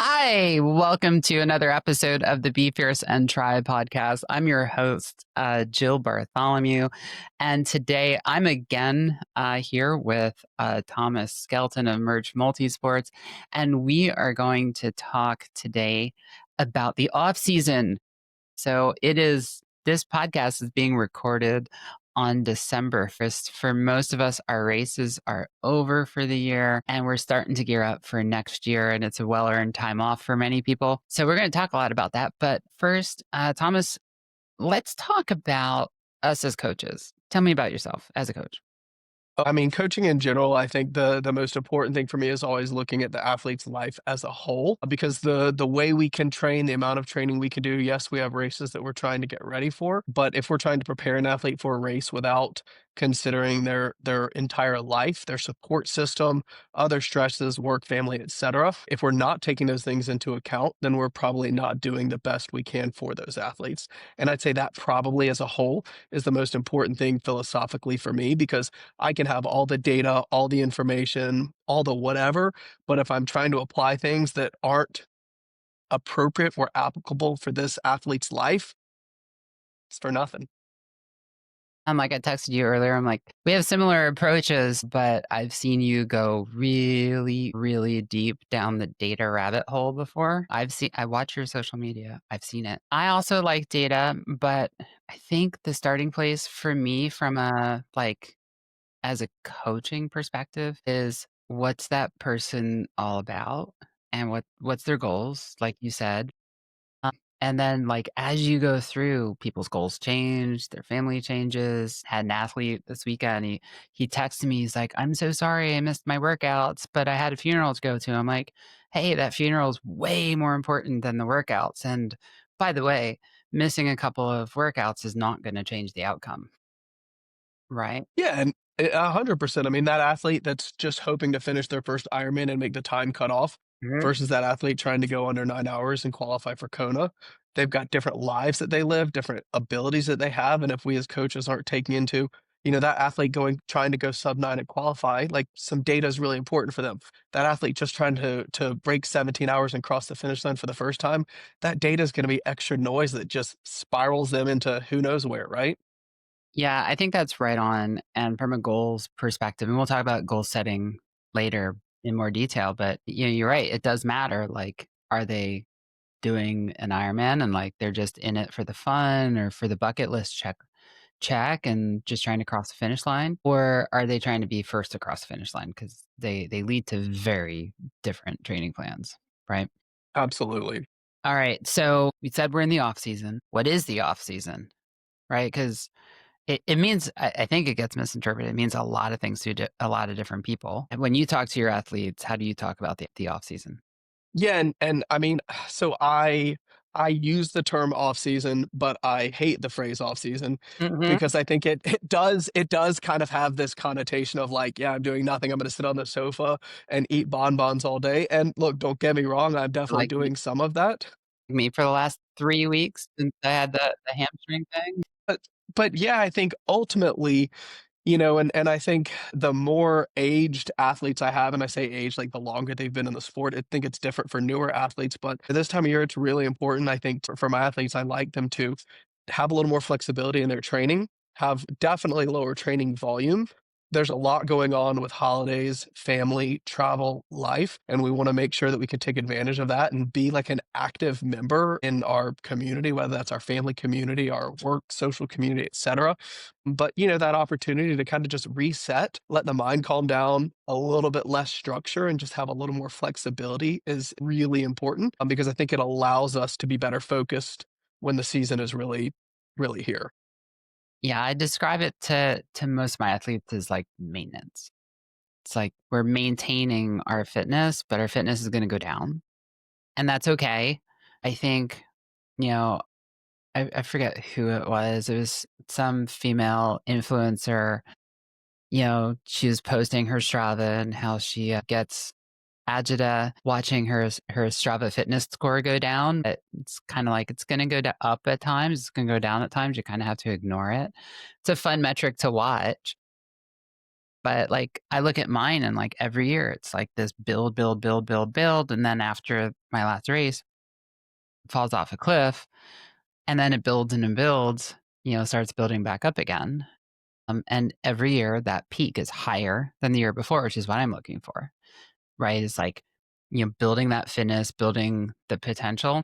Hi, welcome to another episode of the Be Fierce and Try podcast. I'm your host, Jill Bartholomew, and today I'm again here with Thomas Skelton of Merge Multisports, and we are going to talk today about the off season. So this podcast is being recorded on December 1st. For most of us, our races are over for the year and we're starting to gear up for next year. And it's a well earned time off for many people. So we're going to talk a lot about that. But first, Thomas, let's talk about us as coaches. Tell me about yourself as a coach. I mean, coaching in general, I think the most important thing for me is always looking at the athlete's life as a whole, because the way we can train, the amount of training we can do, yes, we have races that we're trying to get ready for, but if we're trying to prepare an athlete for a race without considering their entire life, their support system, other stresses, work, family, etc., if we're not taking those things into account, then we're probably not doing the best we can for those athletes. And I'd say that probably as a whole is the most important thing philosophically for me, because I can have all the data, all the information, all the whatever, but if I'm trying to apply things that aren't appropriate or applicable for this athlete's life, it's for nothing. Like I texted you earlier, I'm like, we have similar approaches, but I've seen you go really, really deep down the data rabbit hole before. I watch your social media. I've seen it. I also like data, but I think the starting place for me from as a coaching perspective is what's that person all about and what's their goals, like you said. And then, like, as you go through, people's goals change, their family changes. Had an athlete this weekend. He texted me. He's like, "I'm so sorry, I missed my workouts, but I had a funeral to go to." I'm like, "Hey, that funeral is way more important than the workouts." And by the way, missing a couple of workouts is not going to change the outcome, right? Yeah, and 100%. I mean, that athlete that's just hoping to finish their first Ironman and make the time cut off Mhm. versus that athlete trying to go under 9 hours and qualify for Kona. They've got different lives that they live, different abilities that they have. And if we as coaches aren't taking into, that athlete trying to go sub 9 and qualify, like some data is really important for them. That athlete just trying to break 17 hours and cross the finish line for the first time, that data is going to be extra noise that just spirals them into who knows where, right? Yeah, I think that's right on. And from a goals perspective, and we'll talk about goal setting later in more detail, but you're right. It does matter. Like, are they doing an Ironman and like they're just in it for the fun or for the bucket list check and just trying to cross the finish line? Or are they trying to be first across the finish line? Because they lead to very different training plans, right? Absolutely. All right. So we said we're in the off season. What is the off season? Right? Because it means I think it gets misinterpreted. It means a lot of things to a lot of different people. And when you talk to your athletes, how do you talk about the off season? Yeah, and I mean, so I use the term off season, but I hate the phrase off season Hmm. because I think it does kind of have this connotation of like, yeah, I'm doing nothing. I'm going to sit on the sofa and eat bonbons all day. And look, don't get me wrong, I'm definitely Like doing some of that. me for the last 3 weeks since I had the hamstring thing. But but yeah, I think ultimately, and I think the more aged athletes I have, and I say age, like the longer they've been in the sport, I think it's different for newer athletes, but at this time of year, it's really important. I think for my athletes, I like them to have a little more flexibility in their training, have definitely lower training volume. There's a lot going on with holidays, family, travel, life, and we want to make sure that we can take advantage of that and be like an active member in our community, whether that's our family community, our work, social community, etc. But that opportunity to kind of just reset, let the mind calm down, a little bit less structure, and just have a little more flexibility is really important, because I think it allows us to be better focused when the season is really, really here. Yeah, I describe it to most of my athletes as like maintenance. It's like we're maintaining our fitness, but our fitness is going to go down, and that's okay. I think you know I forget who it was. It was some female influencer. She was posting her Strava and how she gets agita watching her Strava fitness score go down. It's kind of like it's going to go up at times. It's going to go down at times. You kind of have to ignore it. It's a fun metric to watch, But like I look at mine and like every year it's like this build, build, build, build, build. And then after my last race, it falls off a cliff and then it builds and it builds, starts building back up again. And every year that peak is higher than the year before, which is what I'm looking for, right? It's like, building that fitness, building the potential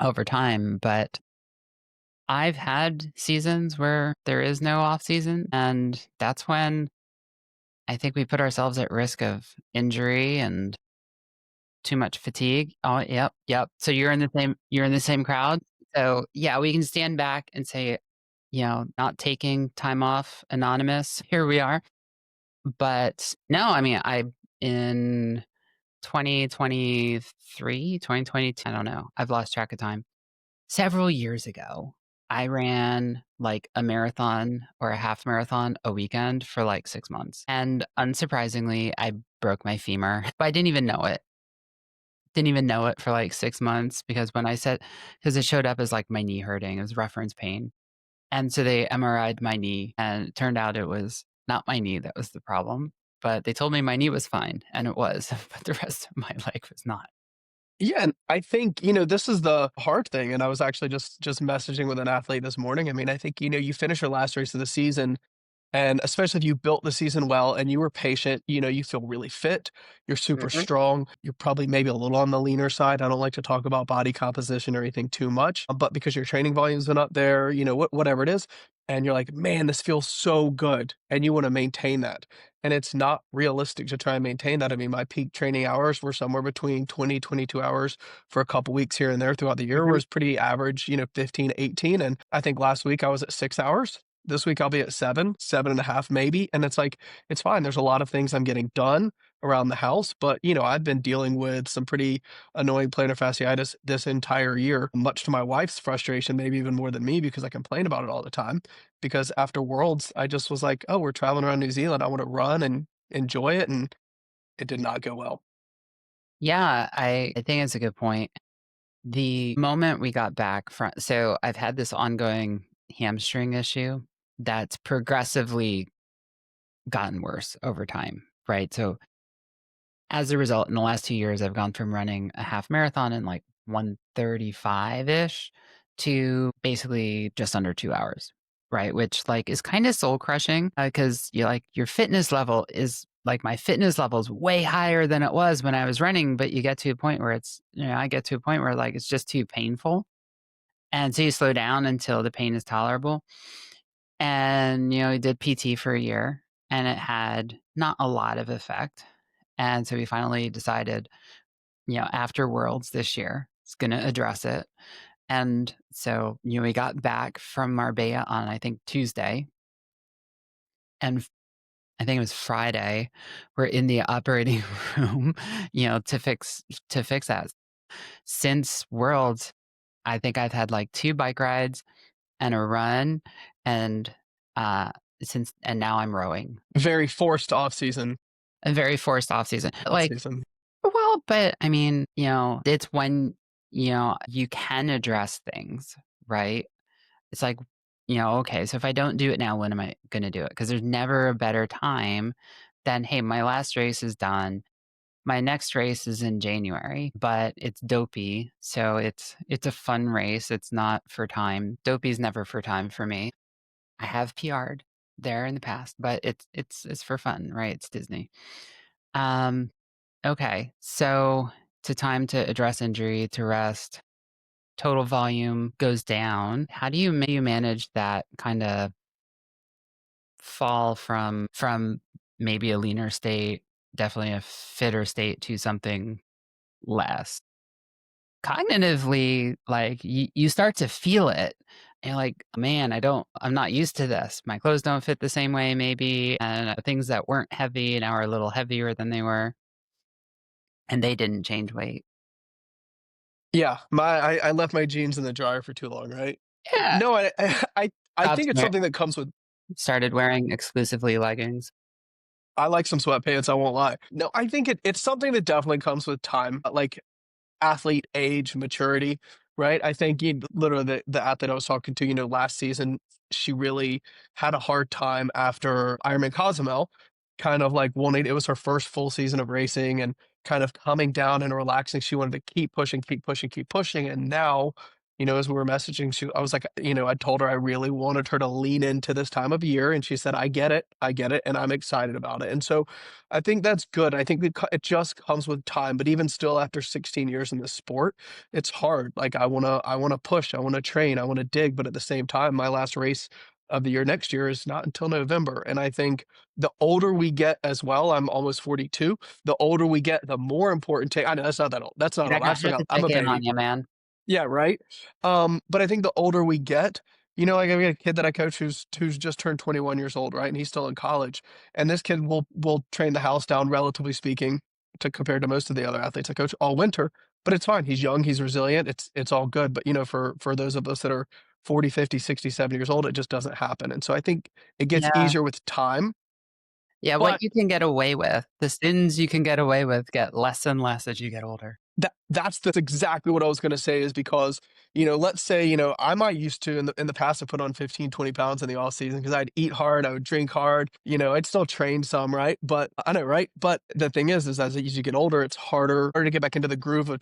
over time. But I've had seasons where there is no off season. And that's when I think we put ourselves at risk of injury and too much fatigue. Oh, yep, yep. So you're in the same crowd. So yeah, we can stand back and say, not taking time off anonymous. Here we are. But no, I mean, I in 2023, 2022, I don't know. I've lost track of time. Several years ago, I ran like a marathon or a half marathon a weekend for like 6 months. And unsurprisingly, I broke my femur, but I didn't even know it. Didn't even know it for like 6 months because when I said, because it showed up as like my knee hurting, it was reference pain. And so they MRI'd my knee, and it turned out it was not my knee that was the problem, but they told me my knee was fine, and it was, but the rest of my leg was not. Yeah, and I think, this is the hard thing, and I was actually just messaging with an athlete this morning. I mean, I think, you finish your last race of the season, and especially if you built the season well and you were patient, you feel really fit, you're super Mhm, strong, you're probably maybe a little on the leaner side. I don't like to talk about body composition or anything too much, but because your training volume's been up there, whatever it is, and you're like, man, this feels so good, and you want to maintain that. And it's not realistic to try and maintain that. I mean, my peak training hours were somewhere between 20, 22 hours for a couple weeks here and there throughout the year, mhm. was pretty average, 15, 18. And I think last week I was at 6 hours. This week I'll be at 7, 7.5 maybe, and it's like, it's fine. There's a lot of things I'm getting done around the house, but, I've been dealing with some pretty annoying plantar fasciitis this entire year, much to my wife's frustration, maybe even more than me because I complain about it all the time. Because after Worlds, I just was like, "Oh, we're traveling around New Zealand. I wanna run and enjoy it," and it did not go well. Yeah, I think it's a good point. The moment we got back from so I've had this ongoing hamstring issue that's progressively gotten worse over time, right? So as a result, in the last 2 years, I've gone from running a half marathon in like 1:35-ish to basically just under 2 hours, right? Which, like, is kinda soul crushing, because you like, your fitness level is like, my fitness level is way higher than it was when I was running, but you get to a point where I get to a point where, like, it's just too painful, and so you slow down until the pain is tolerable. And, we did PT for a year, and it had not a lot of effect, and so we finally decided, after Worlds this year, it's gonna address it. And so, we got back from Marbella on, I think, Tuesday, and I think it was Friday, we're in the operating room, to fix that. Since Worlds, I think I've had, like, 2 bike rides and a run, and, uh, and now I'm rowing. Very forced off season A very forced off season. off Like, season. well, but I mean, it's when, you can address things, right? It's like, okay, so if I don't do it now, when am I going to do it? Because there's never a better time than, hey, my last race is done. My next race is in January, but it's dopey. So it's a fun race. It's not for time. Dopey's never for time for me. I have PR'd there in the past, but it's for fun, right? It's Disney. Um, okay. So to time to address injury, to rest, total volume goes down. How do you manage that kind of fall from maybe a leaner state, definitely a fitter state, to something less? Cognitively, like you start to feel it. And you're like, man, I'm not used to this. My clothes don't fit the same way, maybe. And things that weren't heavy now are a little heavier than they were. And they didn't change weight. Yeah, I left my jeans in the dryer for too long, right? Yeah. No, I Stopped think it's wear something that comes with. Started wearing exclusively leggings. I like some sweatpants, I won't lie. No, I think it's something that definitely comes with time, like athlete age, maturity, right? I think literally the athlete I was talking to, last season, she really had a hard time after Ironman Cozumel. kind of like wanting it was her first full season of racing and kind of coming down and relaxing. She wanted to keep pushing, keep pushing, keep pushing. And now, as we were messaging, I was like, I told her I really wanted her to lean into this time of year. And she said, I get it. And I'm excited about it. And so I think that's good. I think it just comes with time. But even still, after 16 years in this sport, it's hard. Like I want to push, I want to train, I want to dig. But at the same time, my last race of the year next year is not until November. And I think the older we get as well, I'm almost 42. The older we get, the more important take. I know that's not that old. That's not Dude, I old. I got still just got, to I'm check a in on baby. you, man. Yeah, right? But I think the older we get, like I got a kid that I coach who's just turned 21 years old, right? And he's still in college. And this kid will train the house down, relatively speaking, to compared to most of the other athletes I coach all winter. But it's fine. He's young, he's resilient, it's all good. But for those of us that are 40, 50, 60, 70 years old, it just doesn't happen. And so I think it gets Yeah. easier with time. Yeah, what But you can get away with, the sins you can get away with get less and less as you get older. that's exactly what I was gonna say is because, let's say, I might used to in the past, I put on 15, 20 pounds in the off season because I'd eat hard, I would drink hard, I'd still train some, right? But I know, right? But the thing is as you get older, it's harder to get back into the groove of,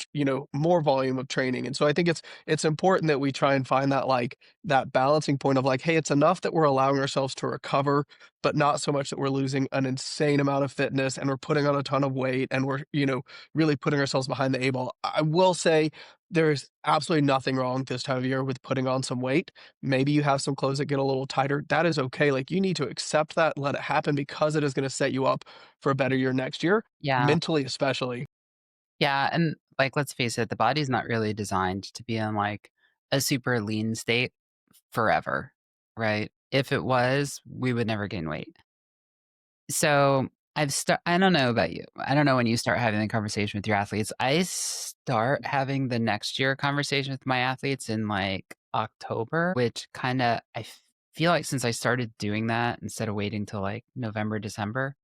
more volume of training. And so I think it's important that we try and find that like that balancing point of like, hey, it's enough that we're allowing ourselves to recover, but not so much that we're losing an insane amount of fitness and we're putting on a ton of weight and we're, really putting ourselves behind the 8 ball. I will say there's absolutely nothing wrong this time of year with putting on some weight. Maybe you have some clothes that get a little tighter. That is okay. Like you need to accept that, let it happen because it is going to set you up for a better year next year, Yeah. mentally especially. Yeah, and, like, let's face it, the body's not really designed to be in, like, a super lean state forever, right? If it was, we would never gain weight. So, I don't know about you. I don't know when you start having the conversation with your athletes. I start having the next year conversation with my athletes in, like, October, which kinda feel like since I started doing that instead of waiting till, like, November, December,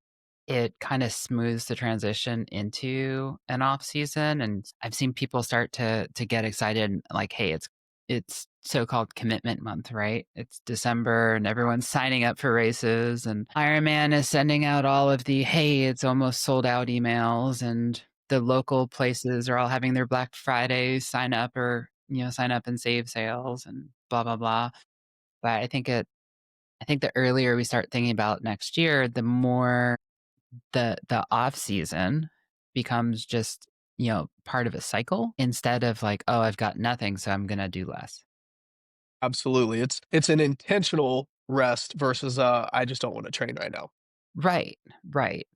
it kinda smooths the transition into an off season, and I've seen people start to get excited, like, "Hey, it's so-called commitment month," right? It's December, and everyone's signing up for races, and Ironman is sending out all of the, "Hey, it's almost sold out" emails, and the local places are all having their Black Friday sign up and save sales and blah, blah, blah. But I think the earlier we start thinking about next year, the more the off season becomes just, part of a cycle instead of like, "Oh, I've got nothing, so I'm gonna do less." Absolutely. It's an intentional rest versus I just don't want to train right now. Right, right.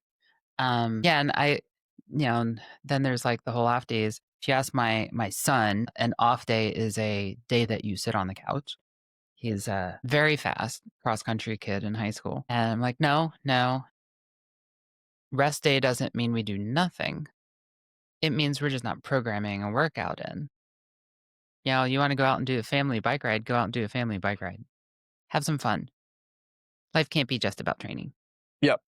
Yeah, and and then there's, like, the whole off days. If you ask my son, an off day is a day that you sit on the couch. He's a very fast cross-country kid in high school, and I'm like, "No, no, rest day doesn't mean we do nothing. It means we're just not programming a workout in." You wanna go out and do a family bike ride, go out and do a family bike ride. Have some fun. Life can't be just about training. Yep.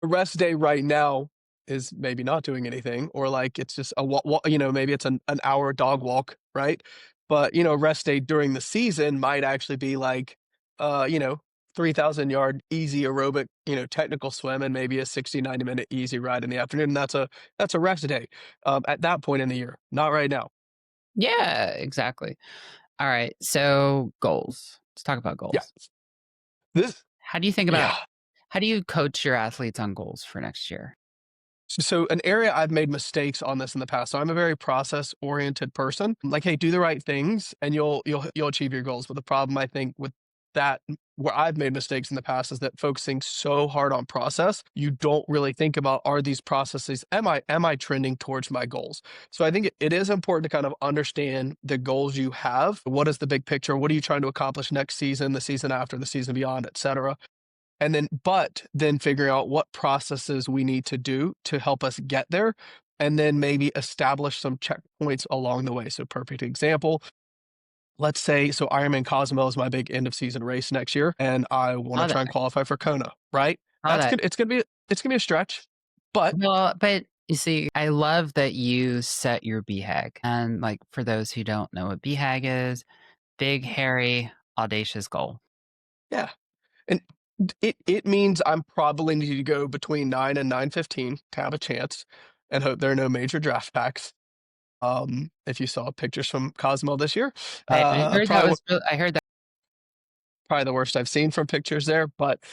A rest day right now is maybe not doing anything or like it's just maybe it's an hour dog walk, right? But, rest day during the season might actually be like, uh, you know, 3,000-yard easy aerobic, technical swim and maybe a 60, 90-minute easy ride in the afternoon. And that's a rest day, at that point in the year, not right now. Yeah, exactly. Alright, so goals. Let's talk about Yeah. goals. This How do you think about yeah. how do you coach your athletes on goals for next year? So an area I've made mistakes on this in the past. So I'm a very process oriented person. Like, hey, do the right things and you'll achieve your goals. But the problem I think with that where I've made mistakes in the past is that focusing so hard on process, you don't really think about are these processes am I trending towards my goals? So I think it is important to kind of understand the goals you have. What is the big picture? What are you trying to accomplish next season, the season after, the season beyond, et cetera? And then figuring out what processes we need to do to help us get there, and then maybe establish some checkpoints along the way. So perfect example, let's say so Ironman Cozumel is my big end of season race next year, and I wanna Saw try that, and qualify for Kona, right? saw That's that. good it's gonna be a stretch, but Well, but you see, I love that you set your BHAG, and, like, for those who don't know what BHAG is, big, hairy, audacious goal. yeah. And It means I'm probably need to go between 9 and 9:15 to have a chance, and hope there are no major draft packs. If you saw pictures from Cozumel this year, I heard that probably was I heard that. probably the worst I've seen from pictures there, but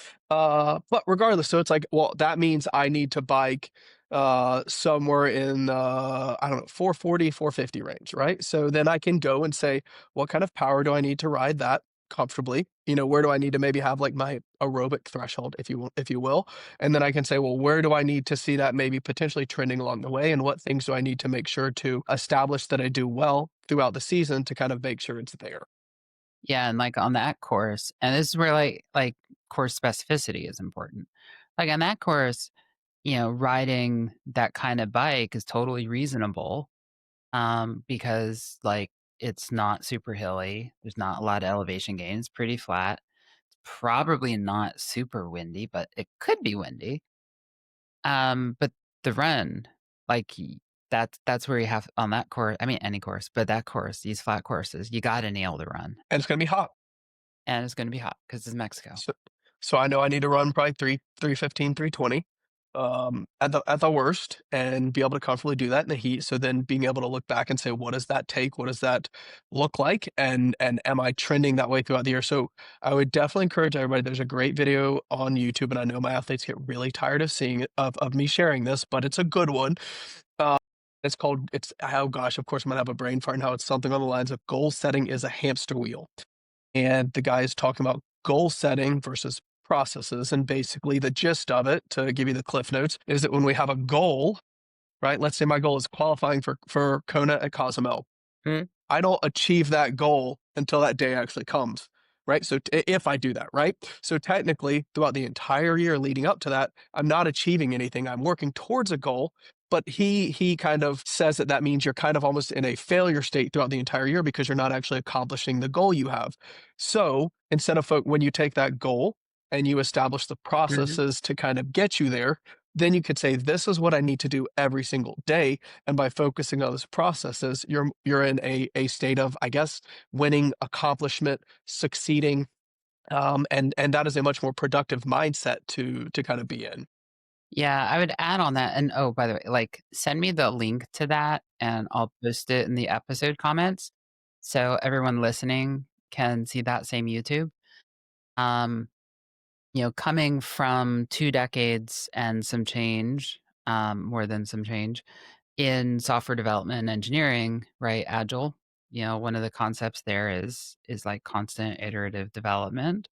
regardless, so it's like, well, that means I need to bike, somewhere in, I don't know, 440, 450 range, right? So then I can go and say, what kind of power do I need to ride that comfortably? Where do I need to maybe have, like, my aerobic threshold, if you will? And then I can say, well, where do I need to see that maybe potentially trending along the way, and what things do I need to make sure to establish that I do well throughout the season to kind of make sure it's there? Yeah, and, like, on that course and this is where, course specificity is important. Like, on that course, riding that kinda bike is totally reasonable, because, like, it's not super hilly, there's not a lot of elevation gain, it's pretty flat. It's probably not super windy, but it could be windy. But the run, like, that's where you have on that course I mean, any course, but that course, these flat courses, you gotta nail the run, And it's gonna be hot. and it's gonna be hot because it's Mexico. So so I know I need to run probably 315, 320, at the worst, and be able to comfortably do that in the heat, so then being able to look back and say, "What does that take? What does that look like? And am I trending that way throughout the year?" So, I would definitely encourage everybody. There's a great video on YouTube, and I know my athletes get really tired of seeing it of me sharing this, but it's a good one. Uh, it's oh gosh, of course, I'm gonna have a brain fart now. It's something on the lines of goal setting is a hamster wheel. And the guy is talking about goal setting versus processes. And basically, the gist of it, to give you the cliff notes, is that when we have a goal, right? Let's say my goal is qualifying for Kona at Cozumel. Mhm. I don't achieve that goal until that day actually comes, right? So if I do that, right? So technically, throughout the entire year leading up to that, I'm not achieving anything. I'm working towards a goal, but he kind of says that that means you're kind of almost in a failure state throughout the entire year because you're not actually accomplishing the goal you have. So instead of when you take that goal and you establish the Mhm. processes to kind of get you there, then you could say, this is what I need to do every single day, and by focusing on those processes, you're in a state of, I guess, winning, accomplishment, succeeding, and that is a much more productive mindset to kind of be in. Yeah, I would add on that and oh, by the way, like, send me the link to that, and I'll post it in the episode comments, so everyone listening can see that same YouTube. Um, coming from 2 decades and some change, more than some change, in software development and engineering, right, agile, one of the concepts there is, like, constant iterative development.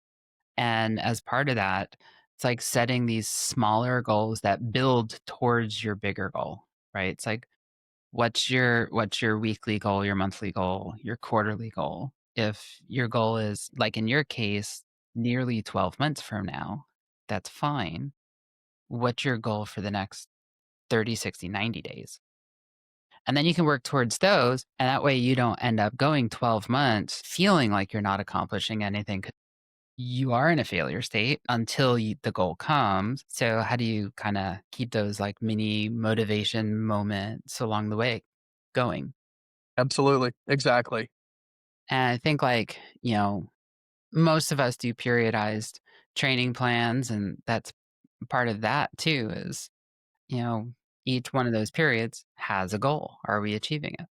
And as part of that, it's like setting these smaller goals that build towards your bigger goal, right? It's like what's your weekly goal, your monthly goal, your quarterly goal? If your goal is like in your case, nearly 12 months from now, that's fine. What's your goal for the next 30, 60, 90 days? And then you can work towards those. And that way you don't end up going 12 months feeling like you're not accomplishing anything you are in a failure state until the goal comes. So how do you kind of keep those like mini motivation moments along the way going? Absolutely, exactly. And I think most of us do periodized training plans and that's part of that too is, you know, each one of those periods has a goal. Are we achieving it?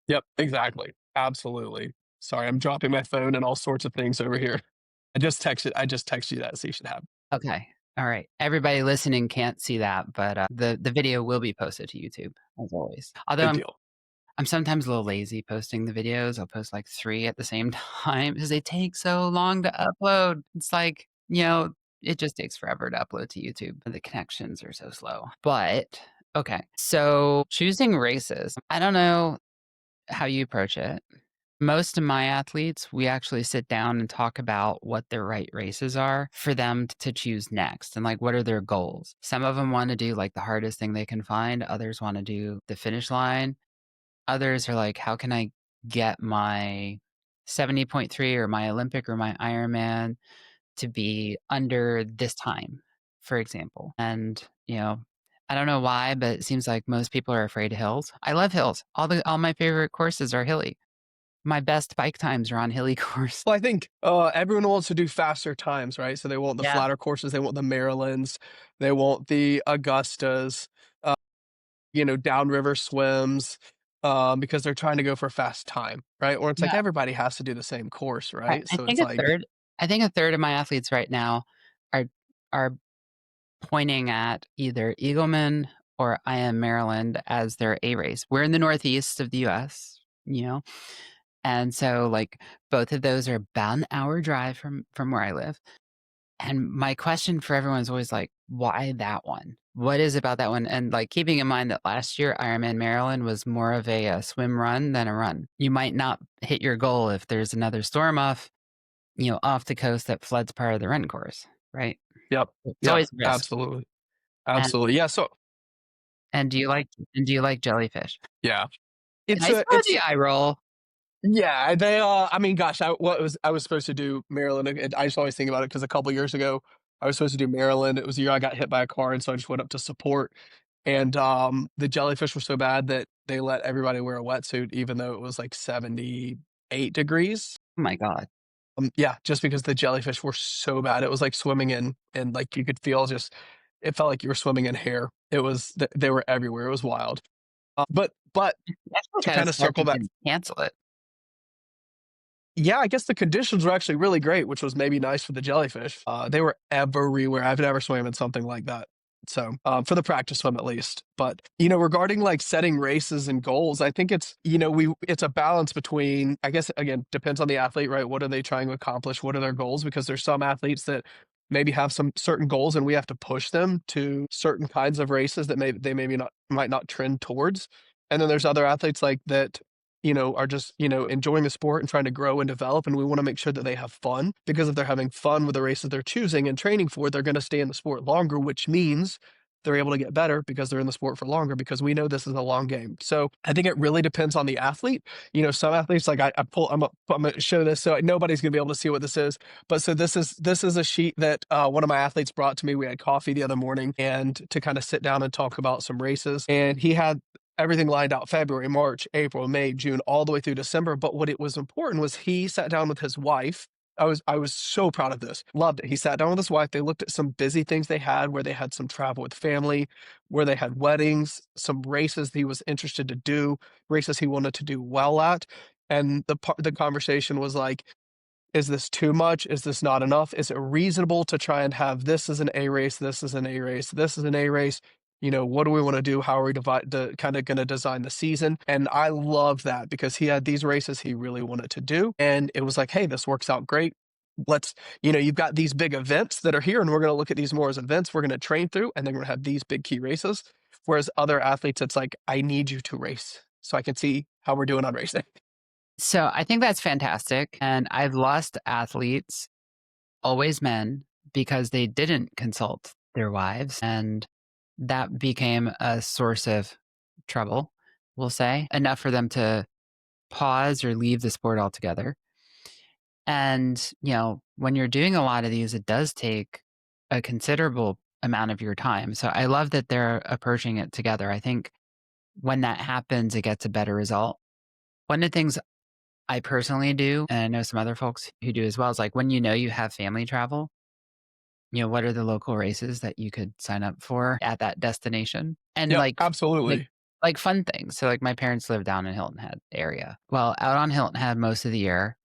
Yep, exactly. Absolutely. Sorry, I'm dropping my phone and all sorts of things over here. I just texted you that, so you should have Okay. All right. Everybody listening can't see that, but the video will be posted to YouTube as always. Although good I'm deal. I'm sometimes a little lazy posting the videos. I'll post like 3 at the same time because they take so long to upload. It's like, it just takes forever to upload to YouTube. The connections are so slow. But okay. So choosing races, I don't know how you approach it. Most of my athletes, we actually sit down and talk about what their right races are for them to choose next and like what are their goals. Some of them want to do like the hardest thing they can find, others want to do the finish line. Others are like, how can I get my 70.3 or my Olympic or my Ironman to be under this time, for example? And, I don't know why, but it seems like most people are afraid of hills. I love hills. All my favorite courses are hilly. My best bike times are on hilly course. Well, I think, everyone wants to do faster times, right? So they want the Yeah. flatter courses, they want the Marylands, they want the Augustas, uh, downriver swims, because they're trying to go for a fast time, right? Or it's like Yeah. everybody has to do the same course, I right? I So it's think a like third I think a third of my athletes right now are are pointing at either Eagleman or I am Maryland as their A race. We're in the Northeast of the US, you know? And so, like, both of those are about an hour drive from where I live. And my question for everyone is always like, why that one? What is about that one? And like keeping in mind that last year Ironman Maryland was more of a swim run than a run. You might not hit your goal if there's another storm off the coast that floods part of the run course, right? yep, It's yep, always a risk. absolutely, And absolutely. Yeah, so do you like jellyfish? yeah, And it's I a saw it's the eye roll. yeah, they, I mean, gosh, I was supposed to do Maryland, and I just always think about it because a couple years ago, I was supposed to do Maryland. It was the year I got hit by a car, and so I just went up to support, and, the jellyfish were so bad that they let everybody wear a wetsuit even though it was, like, 78 degrees. Oh my God. Yeah, just because the jellyfish were so bad. It was like swimming in and, like, you could feel just it felt like you were swimming in hair. It was they were everywhere. It was wild. But I feel to kind of kinda sad circle they back. didn't cancel it. Yeah, I guess the conditions were actually really great, which was maybe nice for the jellyfish. They were everywhere. I've never swam in something like that. So, for the practice swim at least. But, regarding like setting races and goals, I think it's a balance between, I guess, again, depends on the athlete, right? What are they trying to accomplish? What are their goals? Because there's some athletes that maybe have some certain goals and we have to push them to certain kinds of races that they maybe not might not trend towards. And then there's other athletes like that are just, enjoying the sport and trying to grow and develop. And we want to make sure that they have fun because if they're having fun with the races they're choosing and training for, they're going to stay in the sport longer, which means they're able to get better because they're in the sport for longer because we know this is a long game. So I think it really depends on the athlete. Some athletes like I'm gonna show this so nobody's gonna be able to see what this is. But so this is a sheet that one of my athletes brought to me. We had coffee the other morning and to kind of sit down and talk about some races. And he had everything lined out February, March, April, May, June, all the way through December. But what it was important was he sat down with his wife. I was so proud of this. Loved it. He sat down with his wife. They looked at some busy things they had where they had some travel with family, where they had weddings, some races that he was interested to do, races he wanted to do well at. And the conversation was like, is this too much? Is this not enough? Is it reasonable to try and have this as an A race, this is an A race, this is an A race? What do we want to do? How are we kind of going to design the season? And I loved that because he had these races he really wanted to do. And it was like, hey, this works out great. Let's, you've got these big events that are here, and we're going to look at these more as events we're going to train through, and then we're going to have these big key races. Whereas other athletes, it's like, I need you to race so I can see how we're doing on racing. So I think that's fantastic. And I've lost athletes, always men, because they didn't consult their wives. And that became a source of trouble, we'll say, enough for them to pause or leave the sport altogether. And, when you're doing a lot of these, it does take a considerable amount of your time. So I love that they're approaching it together. I think when that happens, it gets a better result. One of the things I personally do, and I know some other folks who do as well, is like when you have family travel, what are the local races that you could sign up for at that destination? And Yep, like absolutely. like fun things. So like my parents live down in Hilton Head area. Well, out on Hilton Head most of the year,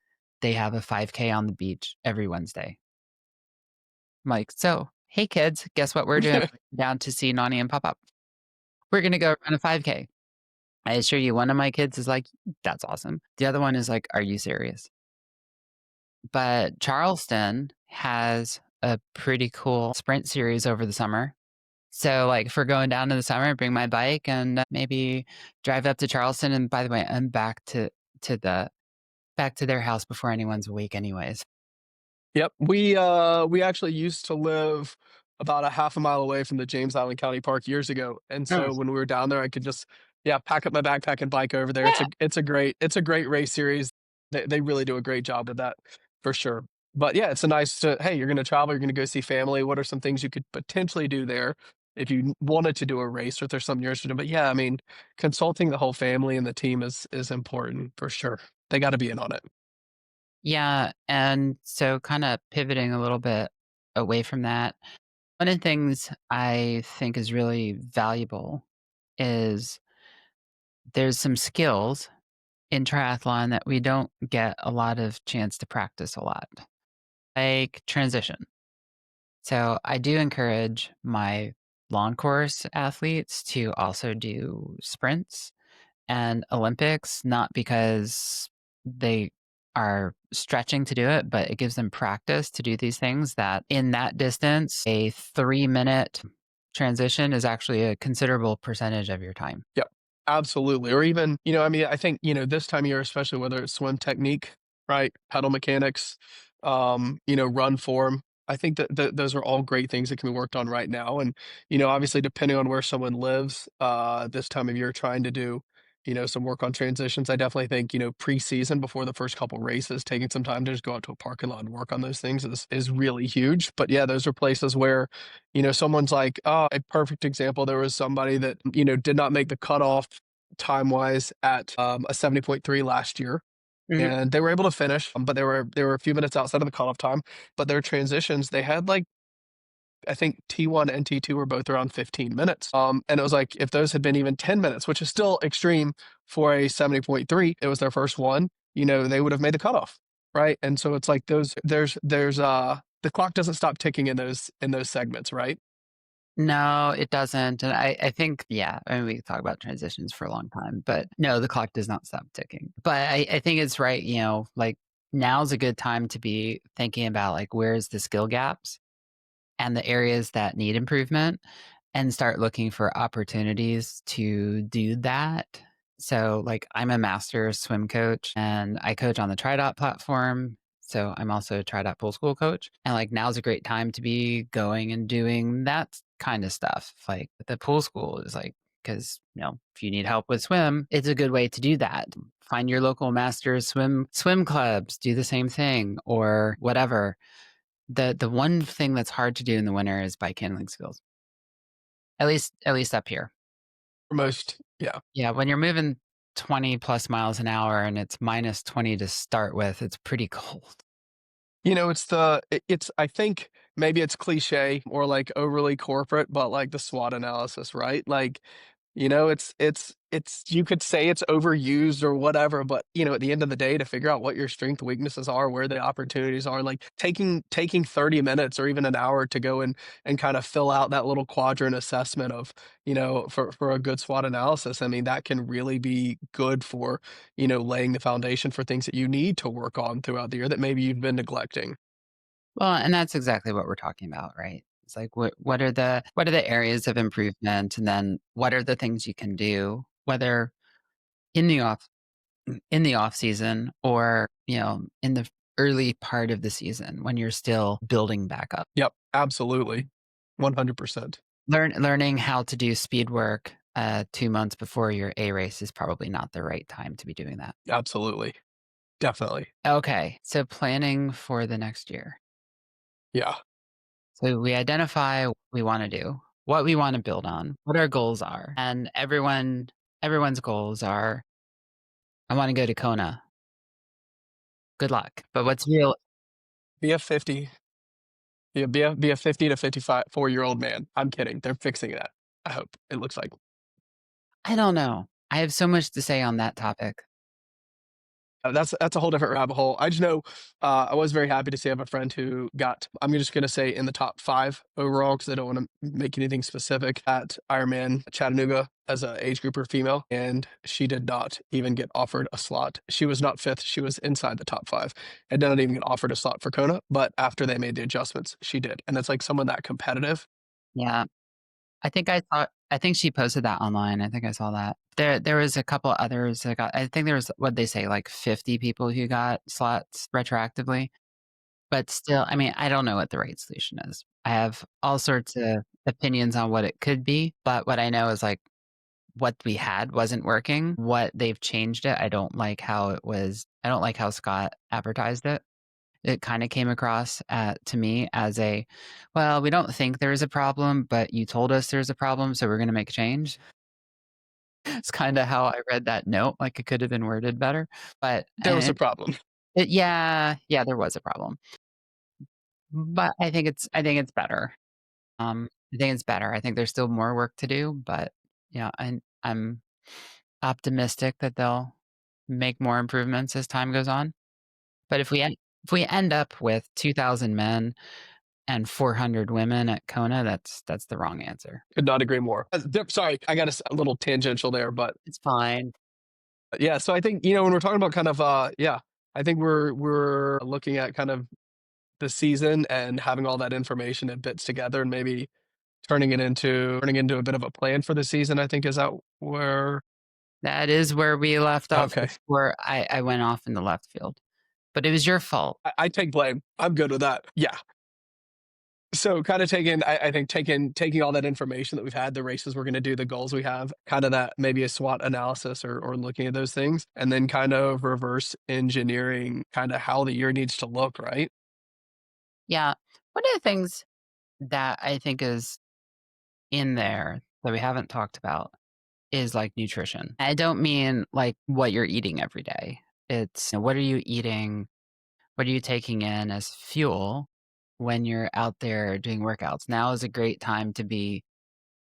they have a 5K on the beach every Wednesday. I'm like, so hey kids, guess what we're doing? We're down to see Nani and Pop Up. We're gonna go run a 5K. I assure you, one of my kids is like, that's awesome. The other one is like, are you serious? But Charleston has a pretty cool sprint series over the summer. So, like, if we're going down in the summer, bring my bike and maybe drive up to Charleston. And by the way, I'm to the back to their house before anyone's awake, anyways. Yep. We actually used to live about a half a mile away from the James Island County Park years ago, and so Nice. when we were down there, I could just, yeah, pack up my backpack and bike over there. Yeah. It's a great race series. They really do a great job with that for sure. But yeah, it's a nice to, hey, you're gonna travel, you're gonna go see family. What are some things you could potentially do there if you wanted to do a race or if there's something you're interested in? But yeah, I mean, consulting the whole family and the team is important for sure. They gotta be in on it. Yeah, and so kinda pivoting a little bit away from that, one of the things I think is really valuable is there's some skills in triathlon that we don't get a lot of chance to practice a lot, like transition. So I do encourage my long course athletes to also do sprints and Olympics, not because they are stretching to do it, but it gives them practice to do these things that in that distance, a 3-minute transition is actually a considerable percentage of your time. Yep, absolutely. Or even, I mean, I think, this time of year, especially whether it's swim technique, right? Pedal mechanics, run form. I think that those are all great things that can be worked on right now. And, obviously, depending on where someone lives, this time of year, trying to do, some work on transitions. I definitely think, preseason before the first couple races, taking some time to just go out to a parking lot and work on those things is really huge. But yeah, those are places where someone's like, oh, a perfect example. There was somebody that, did not make the cutoff time wise at a 70.3 last year. Mhm. And they were able to finish, but they were a few minutes outside of the cutoff time. But their transitions, they had like I think T1 and T2 were both around 15 minutes. And it was like if those had been even 10 minutes, which is still extreme for a 70.3, it was their first one, they would have made the cutoff. Right. And so it's like there's the clock doesn't stop ticking in those segments, right? No, it doesn't. And I think, yeah, I mean, we could talk about transitions for a long time, but no, the clock does not stop ticking. But I think it's right, like now's a good time to be thinking about like where's the skill gaps and the areas that need improvement and start looking for opportunities to do that. So, like, I'm a master swim coach and I coach on the TriDot platform. So, I'm also a TriDot pool school coach. And like, now's a great time to be going and doing that kind of stuff. Like, the pool school is like, because, if you need help with swim, it's a good way to do that. Find your local master swim clubs, do the same thing or whatever. The one thing that's hard to do in the winter is bike handling skills. At least up here. For most, yeah. Yeah, when you're moving 20 plus miles an hour and it's minus 20 to start with, it's pretty cold. It's I think maybe it's cliche or like overly corporate, but like the SWOT analysis, right? Like, it's you could say it's overused or whatever, but at the end of the day, to figure out what your strength weaknesses are, where the opportunities are, like taking 30 minutes or even an hour to go and kind of fill out that little quadrant assessment of, for a good SWOT analysis. I mean, that can really be good for, laying the foundation for things that you need to work on throughout the year that maybe you've been neglecting. Well, and that's exactly what we're talking about, right? It's like what are the areas of improvement and then what are the things you can do, whether in the off season or, in the early part of the season when you're still building back up. Yep, absolutely. 100%. Learning how to do speed work 2 months before your A race is probably not the right time to be doing that. Absolutely. Definitely. Okay, so planning for the next year. Yeah. So we identify what we want to do, what we want to build on, what our goals are, and everyone's goals are. I want to go to Kona. Good luck. But what's real? Be a 50 Yeah, be a 50 to 55 4-year-old man. I'm kidding. They're fixing that. I hope. It looks like. I don't know. I have so much to say on that topic. That's a whole different rabbit hole. I just know, I was very happy to see I have a friend who got, I'm just gonna say in the top 5 overall because I don't wanna make anything specific, at Ironman Chattanooga as a age grouper female, and she did not even get offered a slot. She was not 5th, she was inside the top 5, and did not even get offered a slot for Kona, but after they made the adjustments, she did, and it's like someone that competitive. Yeah, I think she posted that online. I think I saw that. There was a couple others that got I think there was what they say, like 50 people who got slots retroactively. But still, I mean, I don't know what the right solution is. I have all sorts of opinions on what it could be, but what I know is like what we had wasn't working. What they've changed it, I don't like how Scott advertised it. It kind of came across to me as well, we don't think there's a problem, but you told us there's a problem, so we're going to make a change. It's kinda how I read that note, like, it could have been worded better, but There was a and problem. yeah, yeah, there was a problem, but I think it's better. I think it's better. I think there's still more work to do, but, yeah, I'm optimistic that they'll make more improvements as time goes on. But if we end up with 2,000 men and 400 women at Kona, that's the wrong answer. Could not agree more. Sorry, I got a little tangential there, but It's fine. yeah. So I think when we're talking about kind of yeah, I think we're looking at kind of the season and having all that information and bits together, and maybe turning into a bit of a plan for the season. I think is that where That is where we left off okay. before I went off in the left field, but it was your fault. I take blame. I'm good with that. Yeah. So kind of I think taking all that information that we've had, the races we're going to do, the goals we have, kind of that maybe a SWOT analysis or looking at those things, and then kind of reverse engineering kind of how the year needs to look, right? Yeah. One of the things that I think is in there that we haven't talked about is, like, nutrition. I don't mean, like, what you're eating every day. It's, what are you eating? What are you taking in as fuel when you're out there doing workouts? Now is a great time to be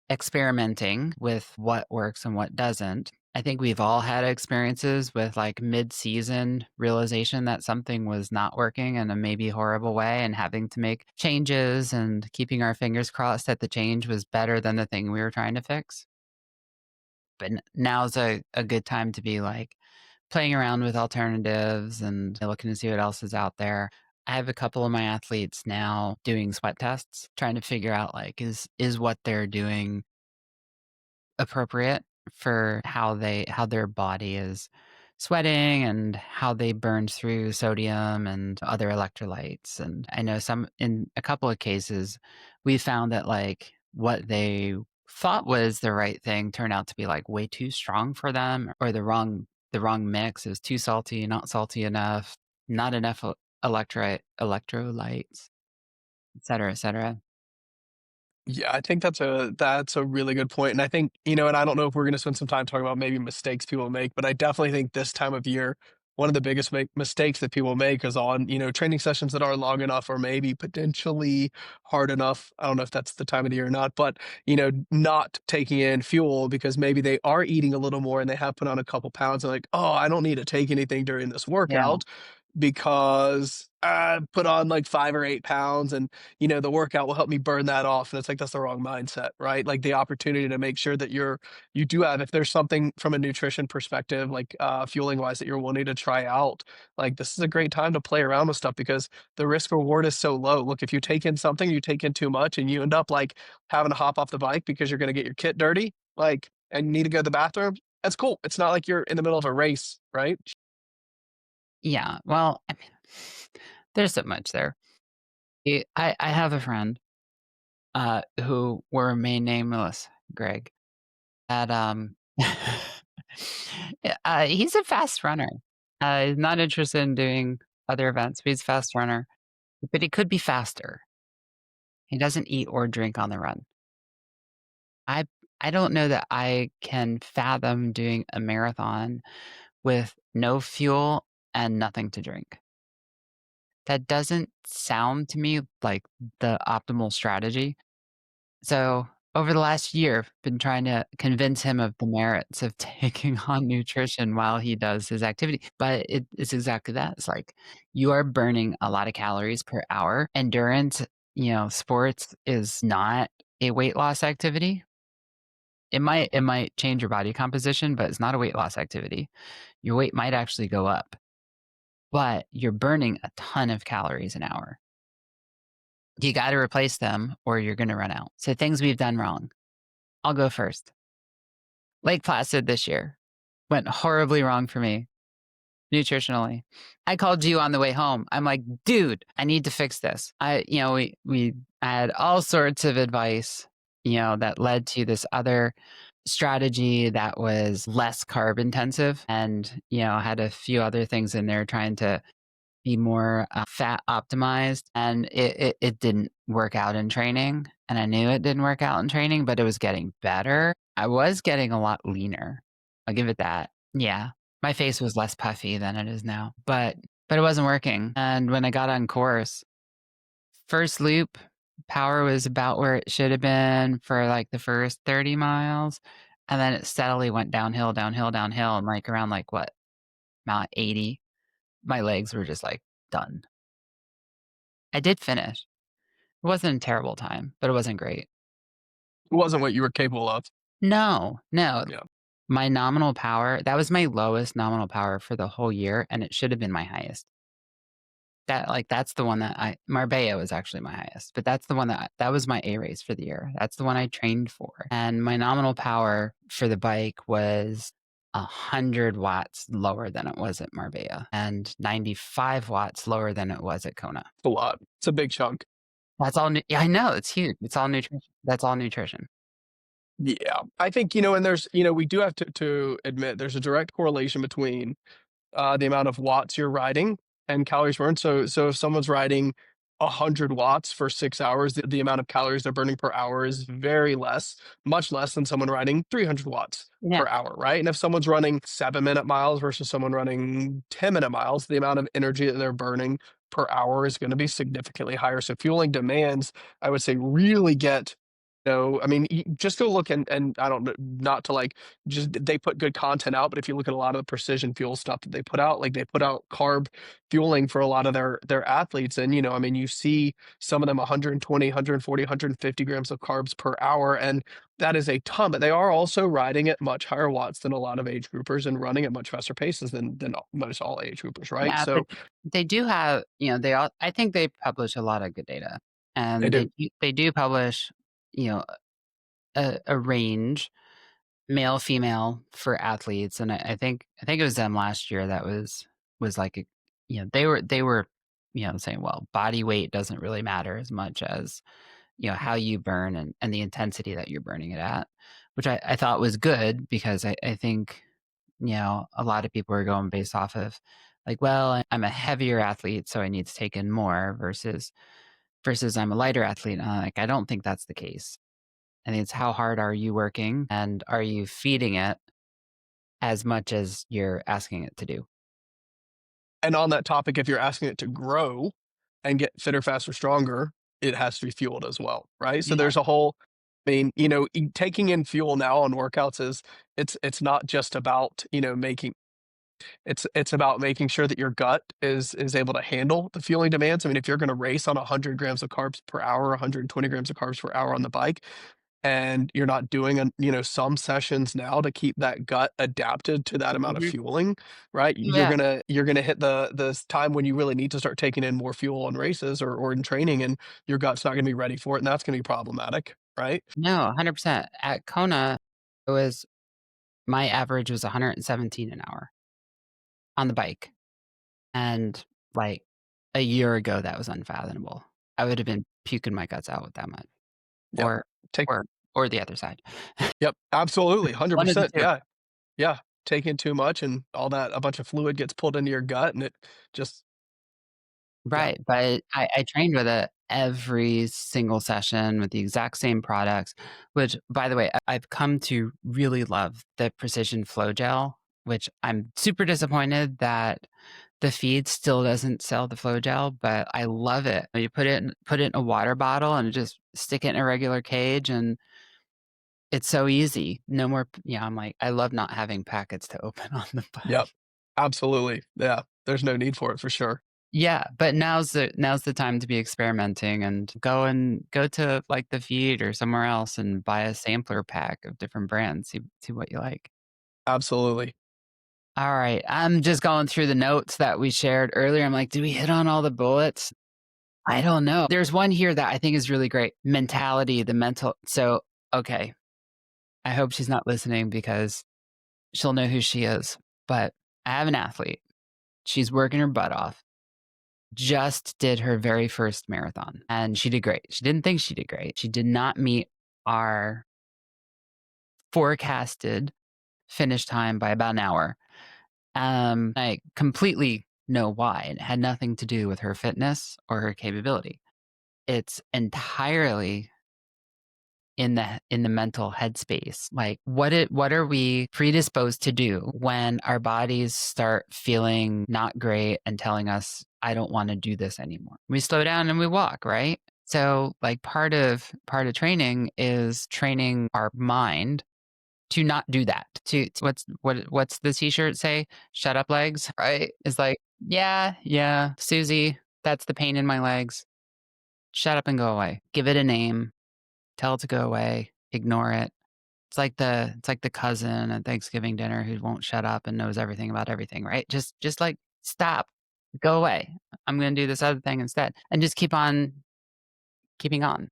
experimenting with what works and what doesn't. I think we've all had experiences with, like, mid-season realization that something was not working in a maybe horrible way and having to make changes and keeping our fingers crossed that the change was better than the thing we were trying to fix. But now's a good time to be, like, playing around with alternatives and looking to see what else is out there. I have a couple of my athletes now doing sweat tests, trying to figure out, like, is what they're doing appropriate for how their body is sweating and how they burn through sodium and other electrolytes. And I know some in a couple of cases, we found that, like, what they thought was the right thing turned out to be, like, way too strong for them, or the wrong mix. Is too salty, not salty enough, not enough electrolytes, et cetera, et cetera. Yeah, I think that's a really good point, and I think, and I don't know if we're gonna spend some time talking about maybe mistakes people make, but I definitely think this time of year, one of the biggest mistakes that people make is on, training sessions that are long enough or maybe potentially hard enough. I don't know if that's the time of the year or not, but, not taking in fuel because maybe they are eating a little more and they have put on a couple pounds and like, "Oh, I don't need to take anything during this Yeah. workout because I put on like 5 or 8 pounds and the workout will help me burn that off, and it's like, that's the wrong mindset, right? Like, the opportunity to make sure that you do have if there's something from a nutrition perspective, like, fueling-wise that you're wanting to try out, like, this is a great time to play around with stuff because the risk reward is so low. Look, if you take in something, you take in too much, and you end up, like, having to hop off the bike because you're gonna get your kit dirty, like, and you need to go to the bathroom, that's cool. It's not like you're in the middle of a race, right? Yeah. Well, I mean, there's so much there. I have a friend, who will remain nameless, Greg, that, yeah, he's a fast runner. He's not interested in doing other events, but he's a fast runner, but he could be faster. He doesn't eat or drink on the run. I I don't know that I can fathom doing a marathon with no fuel and nothing to drink. That doesn't sound to me like the optimal strategy. So, over the last year, I've been trying to convince him of the merits of taking on nutrition while he does his activity, but it's exactly that. It's like you are burning a lot of calories per hour. Endurance, sports is not a weight loss activity. It might change your body composition, but it's not a weight loss activity. Your weight might actually go up, but you're burning a ton of calories an hour. You got to replace them or you're going to run out. So, things we've done wrong. I'll go first. Lake Placid this year went horribly wrong for me nutritionally. I called you on the way home. I'm like, dude, I need to fix this. We had all sorts of advice, that led to this other strategy that was less carb intensive and, had a few other things in there trying to be more fat optimized. And it didn't work out in training. and I knew it didn't work out in training, but it was getting better. I was getting a lot leaner. I'll give it that. Yeah. My face was less puffy than it is now, but it wasn't working. And when I got on course, first loop, power was about where it should have been for like the first 30 miles. And then it steadily went downhill, downhill, downhill. And like around like what, Mile 80, my legs were just like done. I did finish. It wasn't a terrible time, but it wasn't great. It wasn't what you were capable of. No, no. Yeah. My nominal power, that was my lowest nominal power for the whole year, and it should have been my highest. That's the one that Marbella was actually my highest, but that's the one that was my A race for the year. That's the one I trained for. And my nominal power for the bike was 100 watts lower than it was at Marbella and 95 watts lower than it was at Kona. It's a lot. It's a big chunk. That's all new yeah, I know, it's huge. It's all nutrition. That's all nutrition. Yeah. I think, and there's, we do have to admit there's a direct correlation between the amount of watts you're riding and calories burned. So if someone's riding 100 watts for 6 hours, the amount of calories they're burning per hour is very less, much less than someone riding 300 watts Yeah. per hour, right? And if someone's running 7-minute miles versus someone running 10-minute miles, the amount of energy that they're burning per hour is going to be significantly higher. So fueling demands, I would say, really get. I mean, just go look and I don't know, not to like just they put good content out, but if you look at a lot of the precision fuel stuff that they put out, like they put out carb fueling for a lot of their athletes, and I mean, you see some of them 120, 140, 150 grams of carbs per hour, and that is a ton. But they are also riding at much higher watts than a lot of age groupers and running at much faster paces than most all age groupers, right? Yeah, but So they do have, they all I think they publish a lot of good data, they and do. they do publish, you know, a range, male, female for athletes, and I think it was them last year that was like, they were, saying, well, body weight doesn't really matter as much as, how you burn and the intensity that you're burning it at, which I thought was good because I think, a lot of people are going based off of like, well, I'm a heavier athlete, so I need to take in more versus I'm a lighter athlete. Like, I don't think that's the case. I think it's how hard are you working and are you feeding it as much as you're asking it to do? And on that topic, if you're asking it to grow and get fitter, faster, stronger, it has to be fueled as well, right? So Yeah. there's a whole I mean, taking in fuel now on workouts is it's not just about, making it's about making sure that your gut is able to handle the fueling demands. I mean, if you're going to race on 100 grams of carbs per hour, 120 grams of carbs per hour on the bike, and you're not doing some sessions now to keep that gut adapted to that amount of Mhm. fueling, right? You're Yeah. gonna you're gonna hit the time when you really need to start taking in more fuel on races or in training, and your gut's not gonna be ready for it, and that's gonna be problematic, right? No, 100%. At Kona, it was my average was 117 an hour on the bike, and, like, a year ago, that was unfathomable. I would have been puking my guts out with that much, Yep. or Take or or the other side. Yep, absolutely, One of the 100%, 2. yeah, yeah. Taking too much and all that a bunch of fluid gets pulled into your gut, and it just yeah, Right, but I trained with it every single session with the exact same products, which, by the way, I've come to really love the Precision Flow Gel, which I'm super disappointed that the feed still doesn't sell the Flow Gel, but I love it. You put it in a water bottle and just stick it in a regular cage, and it's so easy. No more I'm like, I love not having packets to open on the yep, bike. absolutely, yeah, there's no need for it for sure. Yeah, but now's the time to be experimenting and go to, like, the feed or somewhere else and buy a sampler pack of different brands, see what you like. Absolutely. Alright, I'm just going through the notes that we shared earlier. I'm like, "Did we hit on all the bullets?" I don't know. There's one here that I think is really great. Mentality, the mental okay, I hope she's not listening because she'll know who she is, but I have an athlete. She's working her butt off. Just did her very first marathon, and she did great. She didn't think she did great. She did not meet our forecasted finish time by about an hour. I completely know why, and it had nothing to do with her fitness or her capability. It's entirely in the mental headspace. Like what are we predisposed to do when our bodies start feeling not great and telling us I don't want to do this anymore? We slow down and we walk, right? So like part of training is training our mind to not do that. To what's the t-shirt say? Shut up legs, right? It's like, yeah, yeah, Susie, that's the pain in my legs. Shut up and go away. Give it a name. Tell it to go away. Ignore it. It's like the cousin at Thanksgiving dinner who won't shut up and knows everything about everything, right? Just like stop. Go away. I'm going to do this other thing instead and just keep on keeping on.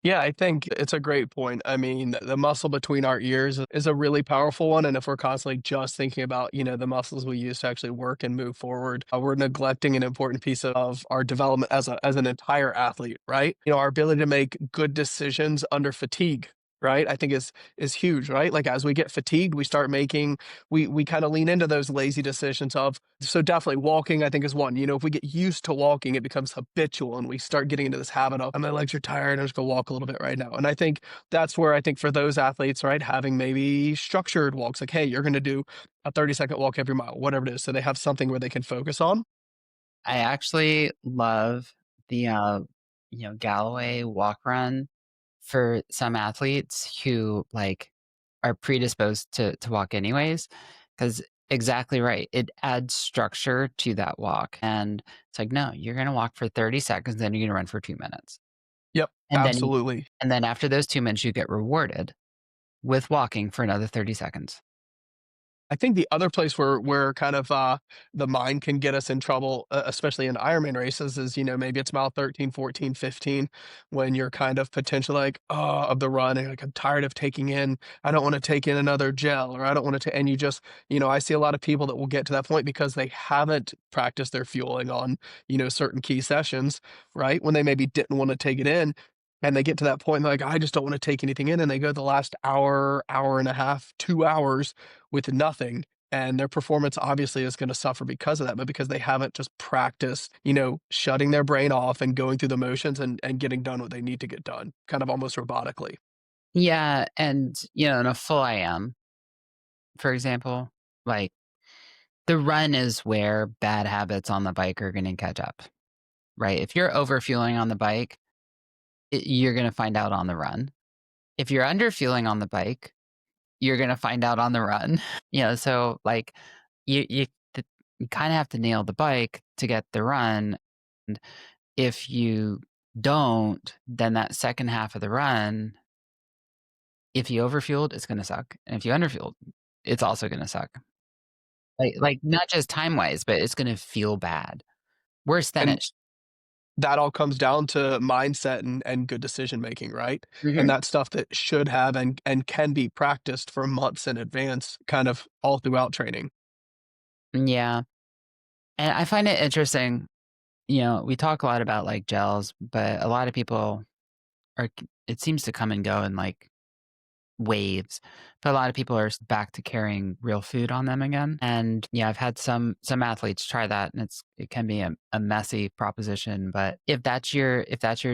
Yeah, I think it's a great point. I mean, the muscle between our ears is a really powerful one. And if we're constantly just thinking about, the muscles we use to actually work and move forward, we're neglecting an important piece of our development as an entire athlete, right? Our ability to make good decisions under fatigue. Right, I think is huge. Right, like as we get fatigued, we start making we kind of lean into those lazy decisions of so definitely walking. I think is one. If we get used to walking, it becomes habitual, and we start getting into this habit of my legs are tired. I'm just gonna walk a little bit right now. And I think that's where I think for those athletes, right, having maybe structured walks, like hey, you're gonna do a 30-second walk every mile, whatever it is, so they have something where they can focus on. I actually love the Galloway walk run for some athletes who like are predisposed to walk anyways, because exactly right. It adds structure to that walk. And it's like, no, you're gonna walk for 30 seconds, then you're gonna run for 2 minutes. Yep, And then absolutely. and then after those 2 minutes, you get rewarded with walking for another 30 seconds. I think the other place where kind of, the mind can get us in trouble, especially in Ironman races is, maybe it's mile 13, 14, 15, when you're kind of potentially like, "Oh," of the run, and like, "I'm tired of taking in I don't wanna take in another gel," or, "I don't wanna ta" and you just I see a lot of people that will get to that point because they haven't practiced their fueling on, certain key sessions, right? When they maybe didn't wanna take it in, and they get to that point, and they're like, "I just don't wanna take anything in," and they go the last hour, hour and a half, 2 hours with nothing, and their performance obviously is gonna suffer because of that, but because they haven't just practiced, shutting their brain off and going through the motions and getting done what they need to get done, kind of almost robotically. Yeah, and in a full IM, for example, like the run is where bad habits on the bike are gonna catch up, right? If you're overfueling on the bike, you're gonna find out on the run. If you're underfueling on the bike, you're gonna find out on the run. So like you you you kind of have to nail the bike to get the run. And if you don't, then that second half of the run, if you overfueled, it's gonna suck. And if you underfueled, it's also gonna suck. Like not just time wise, but it's gonna feel bad. Worse than And it. that all comes down to mindset and good decision making, right? And Mhm. that's stuff that should have and can be practiced for months in advance, kind of all throughout training. Yeah. And I find it interesting, we talk a lot about like gels, but a lot of people it seems to come and go in like waves. But a lot of people are back to carrying real food on them again. And yeah, I've had some athletes try that and it can be a messy proposition. But if that's your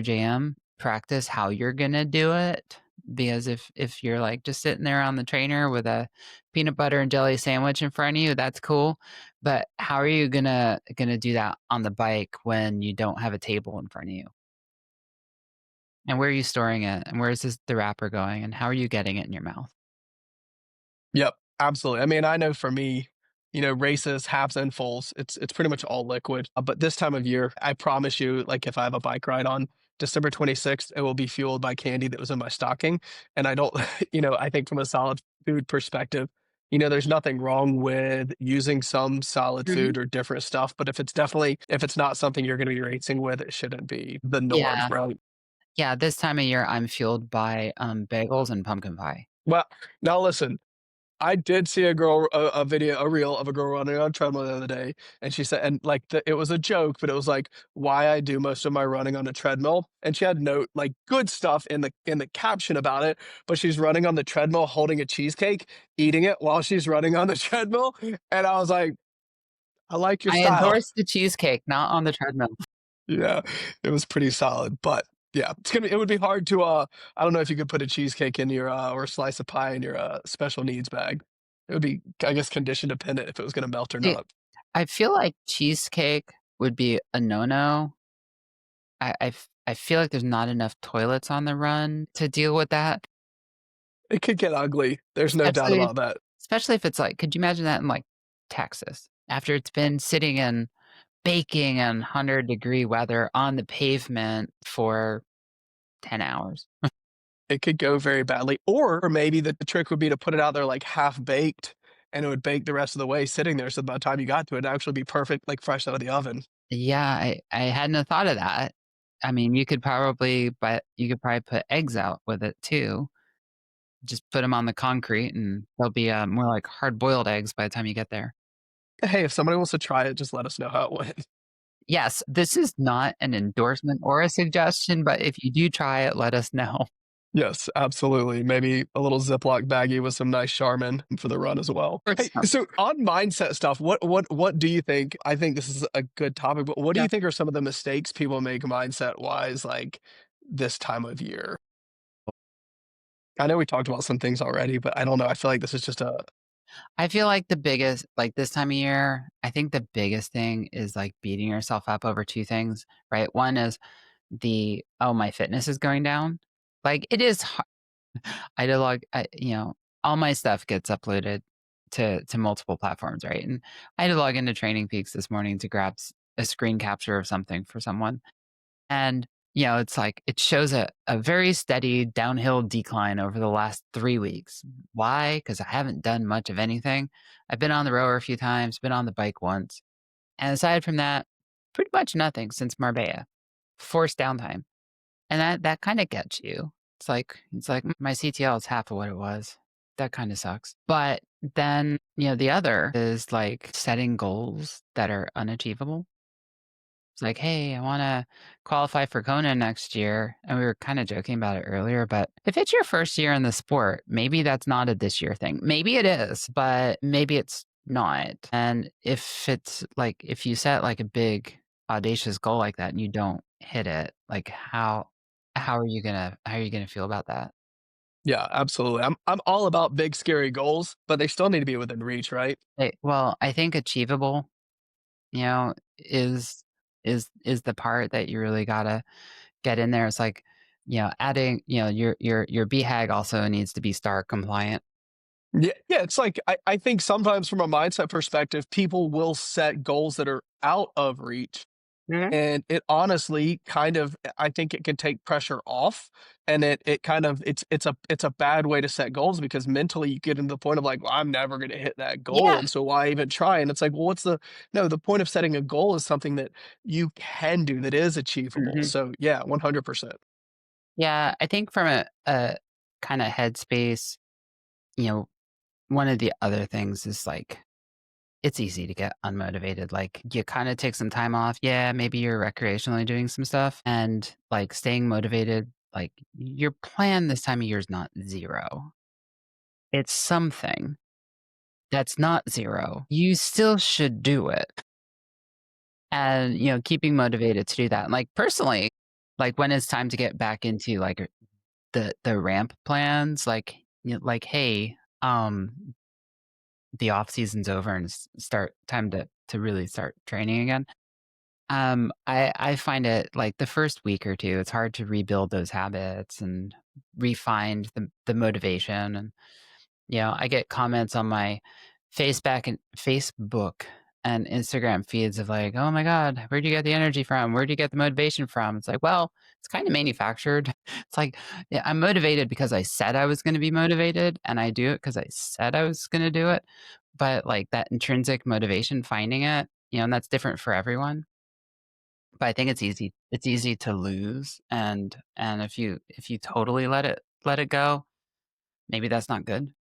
jam, practice how you're gonna do it. Because if you're like just sitting there on the trainer with a peanut butter and jelly sandwich in front of you, that's cool. But how are you gonna do that on the bike when you don't have a table in front of you? And where are you storing it? And where is the wrapper going? And how are you getting it in your mouth? Yep, absolutely. I mean, I know for me, races, halves and fulls, it's pretty much all liquid. But this time of year, I promise you, like if I have a bike ride on December 26th, it will be fueled by candy that was in my stocking. And I don't, I think from a solid food perspective, there's nothing wrong with using some solid Mhm. food or different stuff. But if it's not something you're going to be racing with, it shouldn't be the norm, Yeah. right? Yeah, this time of year, I'm fueled by, bagels and pumpkin pie. Well, now listen, I did see a video, a reel of a girl running on a treadmill the other day, and she said, and like it was a joke, but it was like why I do most of my running on a treadmill. And she had note like good stuff in the caption about it, but she's running on the treadmill holding a cheesecake, eating it while she's running on the treadmill. And I was like, I like your I style. endorse the cheesecake, not on the treadmill. Yeah, it was pretty solid. But Yeah, it would be hard to, I don't know if you could put a cheesecake in your, or a slice of pie in your, special needs bag. It would be, I guess, condition dependent if it was gonna melt or See, not. I feel like cheesecake would be a no-no. I feel like there's not enough toilets on the run to deal with that, It could get ugly, there's no doubt especially about that. especially if it's like could you imagine that in, like, Texas? After it's been sitting in baking and 100-degree weather on the pavement for 10 hours. It could go very badly, or maybe the trick would be to put it out there, like, half-baked, and it would bake the rest of the way sitting there, so by the time you got to it, it'd actually be perfect, like, fresh out of the oven. Yeah, I hadn't thought of that. I mean, you could probably put eggs out with it too. Just put them on the concrete, and they'll be, more like hard-boiled eggs by the time you get there. Hey, if somebody wants to try it, just let us know how it went. Yes, this is not an endorsement or a suggestion, but if you do try it, let us know. Yes, absolutely. Maybe a little Ziploc baggie with some nice Charmin for the run as well. Or Hey, some so on mindset stuff, what do you think? I think this is a good topic, but what do Yeah. you think are some of the mistakes people make mindset wise, like this time of year? I know we talked about some things already, but I don't know. I feel like this is just a I feel like the biggest like, this time of year, I think the biggest thing is, like, beating yourself up over 2 things, right? One is "Oh, my fitness is going down." Like, it is ha I did log I all my stuff gets uploaded to multiple platforms, right? And I had to log into Training Peaks this morning to grab a screen capture of something for someone. And, it's like it shows a very steady downhill decline over the last 3 weeks. Why? Because I haven't done much of anything. I've been on the rower a few times, been on the bike once, and aside from that, pretty much nothing since Marbella. Forced downtime. And that kinda gets you. It's like, my CTL is half of what it was. That kinda sucks. But then, the other is, like, setting goals that are unachievable. It's like, "Hey, I wanna qualify for Kona next year," and we were kinda joking about it earlier, but if it's your first year in the sport, maybe that's not a this year thing. Maybe it is, but maybe it's not. And if it's like if you set, like, a big audacious goal like that and you don't hit it, like, how are you gonna feel about that? yeah, absolutely. I'm all about big scary goals, but they still need to be within reach, right? Well, I think achievable, is the part that you really gotta get in there. It's like, adding, your BHAG also needs to be STAR compliant. Yeah, yeah, it's like I think sometimes from a mindset perspective, people will set goals that are out of reach. Mhm. And it honestly kind of I think it can take pressure off, and it kind of it's a bad way to set goals because mentally you get into the point of like, "Well, I'm never gonna hit that goal, Yeah. and so why even try?" And it's like, well, what's the no, the point of setting a goal is something that you can do, that is achievable. Mhm. So, yeah, 100%. Yeah, I think from a kinda headspace, you know, one of the other things is, like, it's easy to get unmotivated, like, you kinda take some time off, yeah, maybe you're recreationally doing some stuff, and, like, staying motivated, like, your plan this time of year is not 0. It's something that's not 0. You still should do it, and, keeping motivated to do that, and, like, personally, like, when it's time to get back into, like, the ramp plans, like, "Hey, the off season's over and it's start time to really start training again." I find it like the first week or 2, it's hard to rebuild those habits and re-find the motivation, and, I get comments on my Facebook and Instagram feeds of like, "Oh my god, where do you get the energy from? Where do you get the motivation from?" It's like, well, it's kinda manufactured. It's like, yeah, I'm motivated because I said I was gonna be motivated, and I do it because I said I was gonna do it, but, like, that intrinsic motivation, finding it, and that's different for everyone. But I think it's easy to lose, and if you totally let it go, maybe that's not good.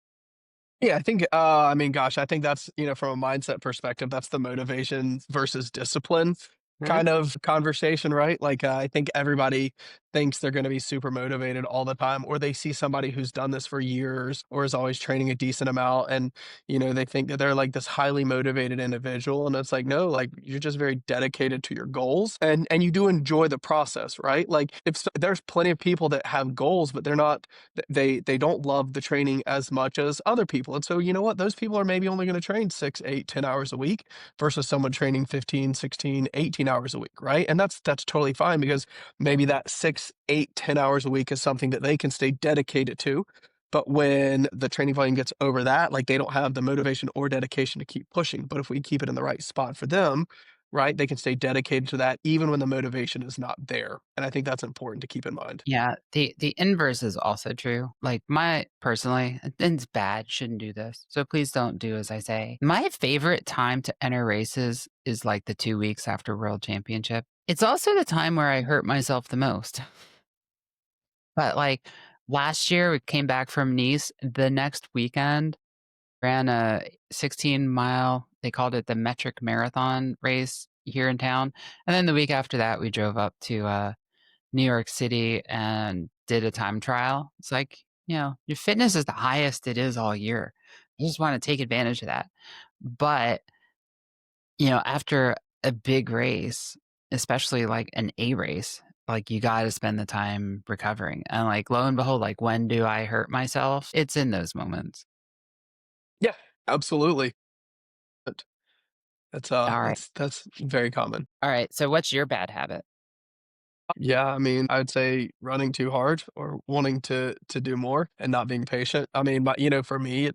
Yeah, I think, I mean, gosh, I think that's, from a mindset perspective, that's the motivation versus discipline. kind of conversation, right? Like, I think everybody thinks they're gonna be super motivated all the time, or they see somebody who's done this for years or is always training a decent amount, and, they think that they're, like, this highly motivated individual, and it's like, no, like, you're just very dedicated to your goals, and you do enjoy the process, right? Like, if there's plenty of people that have goals, but they're not they don't love the training as much as other people, and so, you know what? Those people are maybe only gonna train 6, 8, 10 hours a week versus someone training 15, 16, 18 hours a week, right? And that's totally fine because maybe that 6, 8, 10 hours a week is something that they can stay dedicated to. But when the training volume gets over that, like they don't have the motivation or dedication to keep pushing. But if we keep it in the right spot for them, right, they can stay dedicated to that even when the motivation is not there. And I think that's important to keep in mind. Yeah, the inverse is also true. Like my personally, and it's bad, shouldn't do this. So please don't do as I say. My favorite time to enter races is like the 2 weeks after World Championship. It's also the time where I hurt myself the most. But like last year we came back from Nice, the next weekend ran a 16-mile, they called it the metric marathon race here in town. And then the week after that we drove up to New York City and did a time trial. It's like, your fitness is the highest it is all year. You just want to take advantage of that. But, after a big race, especially like an A race, like you got to spend the time recovering. And like, lo and behold, like, when do I hurt myself? It's in those moments. Yeah, absolutely. But That's All right. that's very common. All right. So, what's your bad habit? Yeah, I mean, I'd say running too hard or wanting to do more and not being patient. I mean, for me,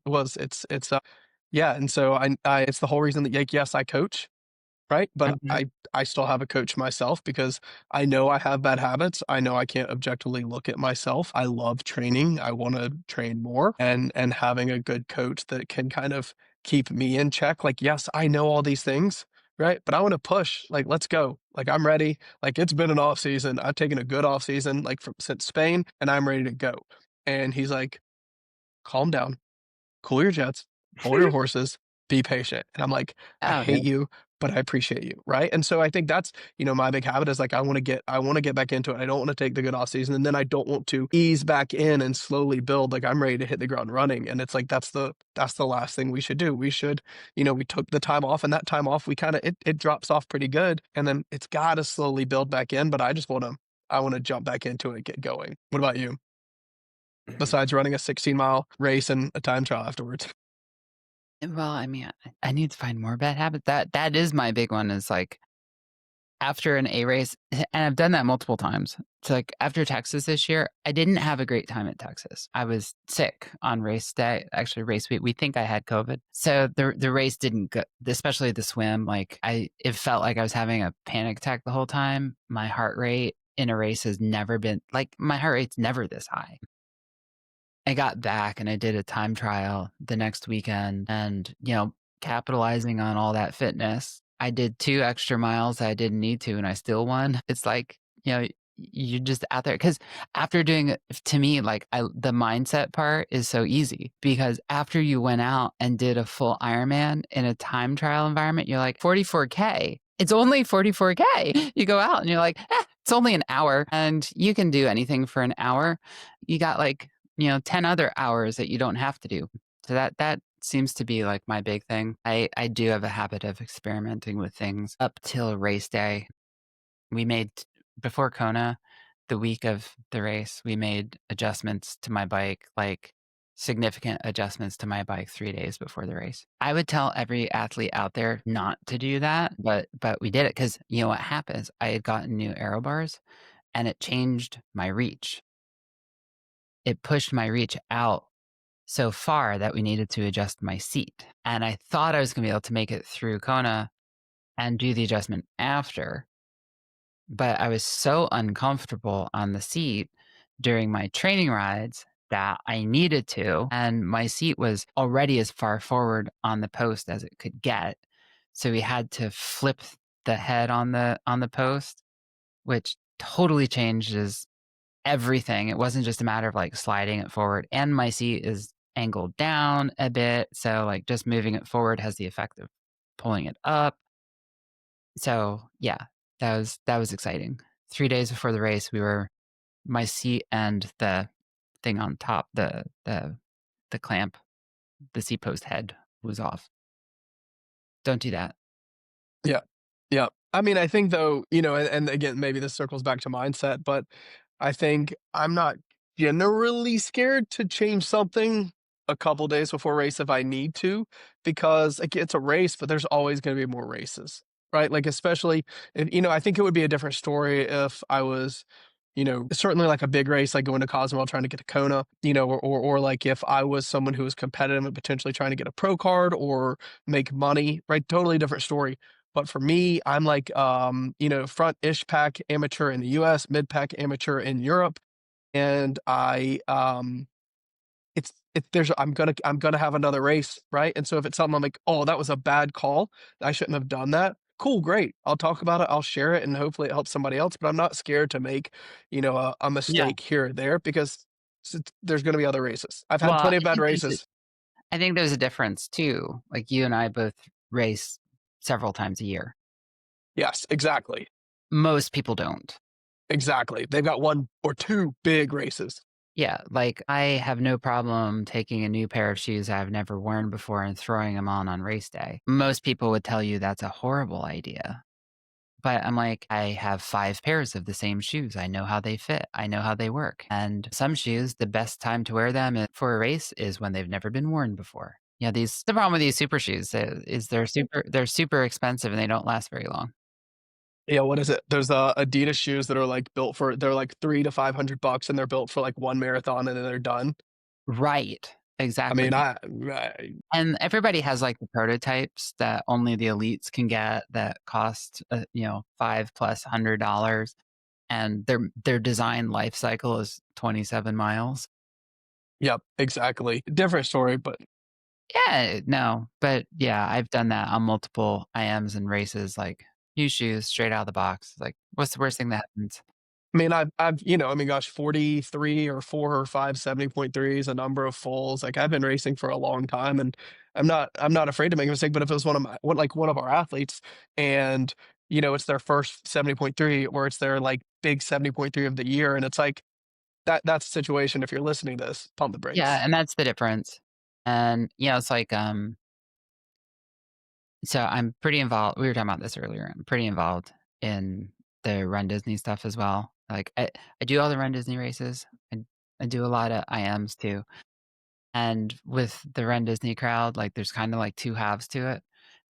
yeah, and so I it's the whole reason that, like, yes, I coach, right? But Mhm. I still have a coach myself because I know I have bad habits. I know I can't objectively look at myself. I love training. I wanna train more and having a good coach that can kind of keep me in check. Like, yes, I know all these things, right? But I wanna push. Like, let's go. Like, I'm ready. Like, it's been an off season. I've taken a good off season, like, from since Spain, and I'm ready to go. And he's like, "Calm down. Cool your jets, hold your horses, be patient." And I'm like, "I Oh, hate good. you, but I appreciate you." Right? And so I think that's, my big habit is like I want to get back into it. I don't want to take the good off season and then I don't want to ease back in and slowly build. Like I'm ready to hit the ground running. And it's like that's the last thing we should do. We should, we took the time off and that time off we kind of it drops off pretty good. And then it's gotta slowly build back in. But I want to jump back into it and get going. What about you? Besides running a 16-mile race and a time trial afterwards. Well, I mean, I need to find more bad habits. That is my big one is like after an A race, and I've done that multiple times. So like after Texas this year, I didn't have a great time at Texas. I was sick on race day, actually race week. We think I had COVID. So the race didn't go, especially the swim, like it felt like I was having a panic attack the whole time. My heart rate in a race has never been like my heart rate's never this high. I got back and I did a time trial the next weekend and, capitalizing on all that fitness, I did 2 extra miles I didn't need to and I still won. It's like, you're just out there because after doing it to me, like the mindset part is so easy because after you went out and did a full Ironman in a time trial environment, you're like 44K. It's only 44K. You go out and you're like, it's only an hour and you can do anything for an hour. You got like 10 other hours that you don't have to do. So that seems to be like my big thing. I do have a habit of experimenting with things up till race day. We made before Kona, the week of the race, we made adjustments to my bike, like significant adjustments to my bike 3 days before the race. I would tell every athlete out there not to do that, but we did it because you know what happens? I had gotten new aero bars and it changed my reach. It pushed my reach out so far that we needed to adjust my seat. And I thought I was going to be able to make it through Kona and do the adjustment after, but I was so uncomfortable on the seat during my training rides that I needed to. And my seat was already as far forward on the post as it could get. So we had to flip the head on the post, which totally changes everything. It wasn't just a matter of like sliding it forward. And my seat is angled down a bit. So like just moving it forward has the effect of pulling it up. So yeah, That was exciting. 3 days before the race, we were my seat and the thing on top, the clamp, the seat post head was off. Don't do that. Yeah. Yeah. I mean, I think though, and again, maybe this circles back to mindset, but I think I'm not generally scared to change something a couple days before race if I need to, because like it's a race, but there's always going to be more races, right? Like especially if, I think it would be a different story if I was, certainly like a big race, like going to Cozumel trying to get to Kona, or like if I was someone who was competitive and potentially trying to get a pro card or make money, right? Totally different story. But for me, I'm like, front-ish pack amateur in the US, mid-pack amateur in Europe, and I'm gonna have another race, right? And so if it's something I'm like, oh, that was a bad call, I shouldn't have done that. Cool, great. I'll talk about it. I'll share it, and hopefully it helps somebody else. But I'm not scared to make, a Yeah. mistake here or there because there's gonna be other races. I've had Well, plenty of bad races. I think there's a difference too. Like, you and I both race several times a year. Yes, exactly, Most people don't. exactly. They've got one or two big races. Yeah, like, I have no problem taking a new pair of shoes I've never worn before and throwing them on race day. Most people would tell you that's a horrible idea. But I'm like, I have 5 pairs of the same shoes. I know how they fit. I know how they work. And some shoes, the best time to wear them for a race is when they've never been worn before. Yeah, these the problem with these super shoes is they're super expensive and they don't last very long. Yeah, what is it? There's, Adidas shoes that are, like, they're, like, 3 to 500 bucks, and they're built for, like, 1 marathon, and then they're done. Right. I mean, Exactly. And everybody has, like, the prototypes that only the elites can get that cost, 5 plus $100, and their design life cycle is 27 miles. yep, exactly. Different story, but Yeah, no, but yeah, I've done that on multiple IMs and races, like, new shoes straight out of the box, like, what's the worst thing that happens? I mean, I mean, gosh, 43 or 4 or 5 70.3s, a number of fulls, like, I've been racing for a long time, and I'm not afraid to make a mistake, but if it was one of our athletes and, it's their first 70.3 or it's their, like, big 70.3 of the year, and it's like, that's a situation if you're listening to this, pump the Yeah, brakes. and that's the difference, and, it's like, so I'm pretty involved we were talking about this earlier, I'm pretty involved in the Run Disney stuff as well, like, I do all the Run Disney races, I do a lot of IMs too, and with the Run Disney crowd, like, there's kinda, like, 2 halves to it.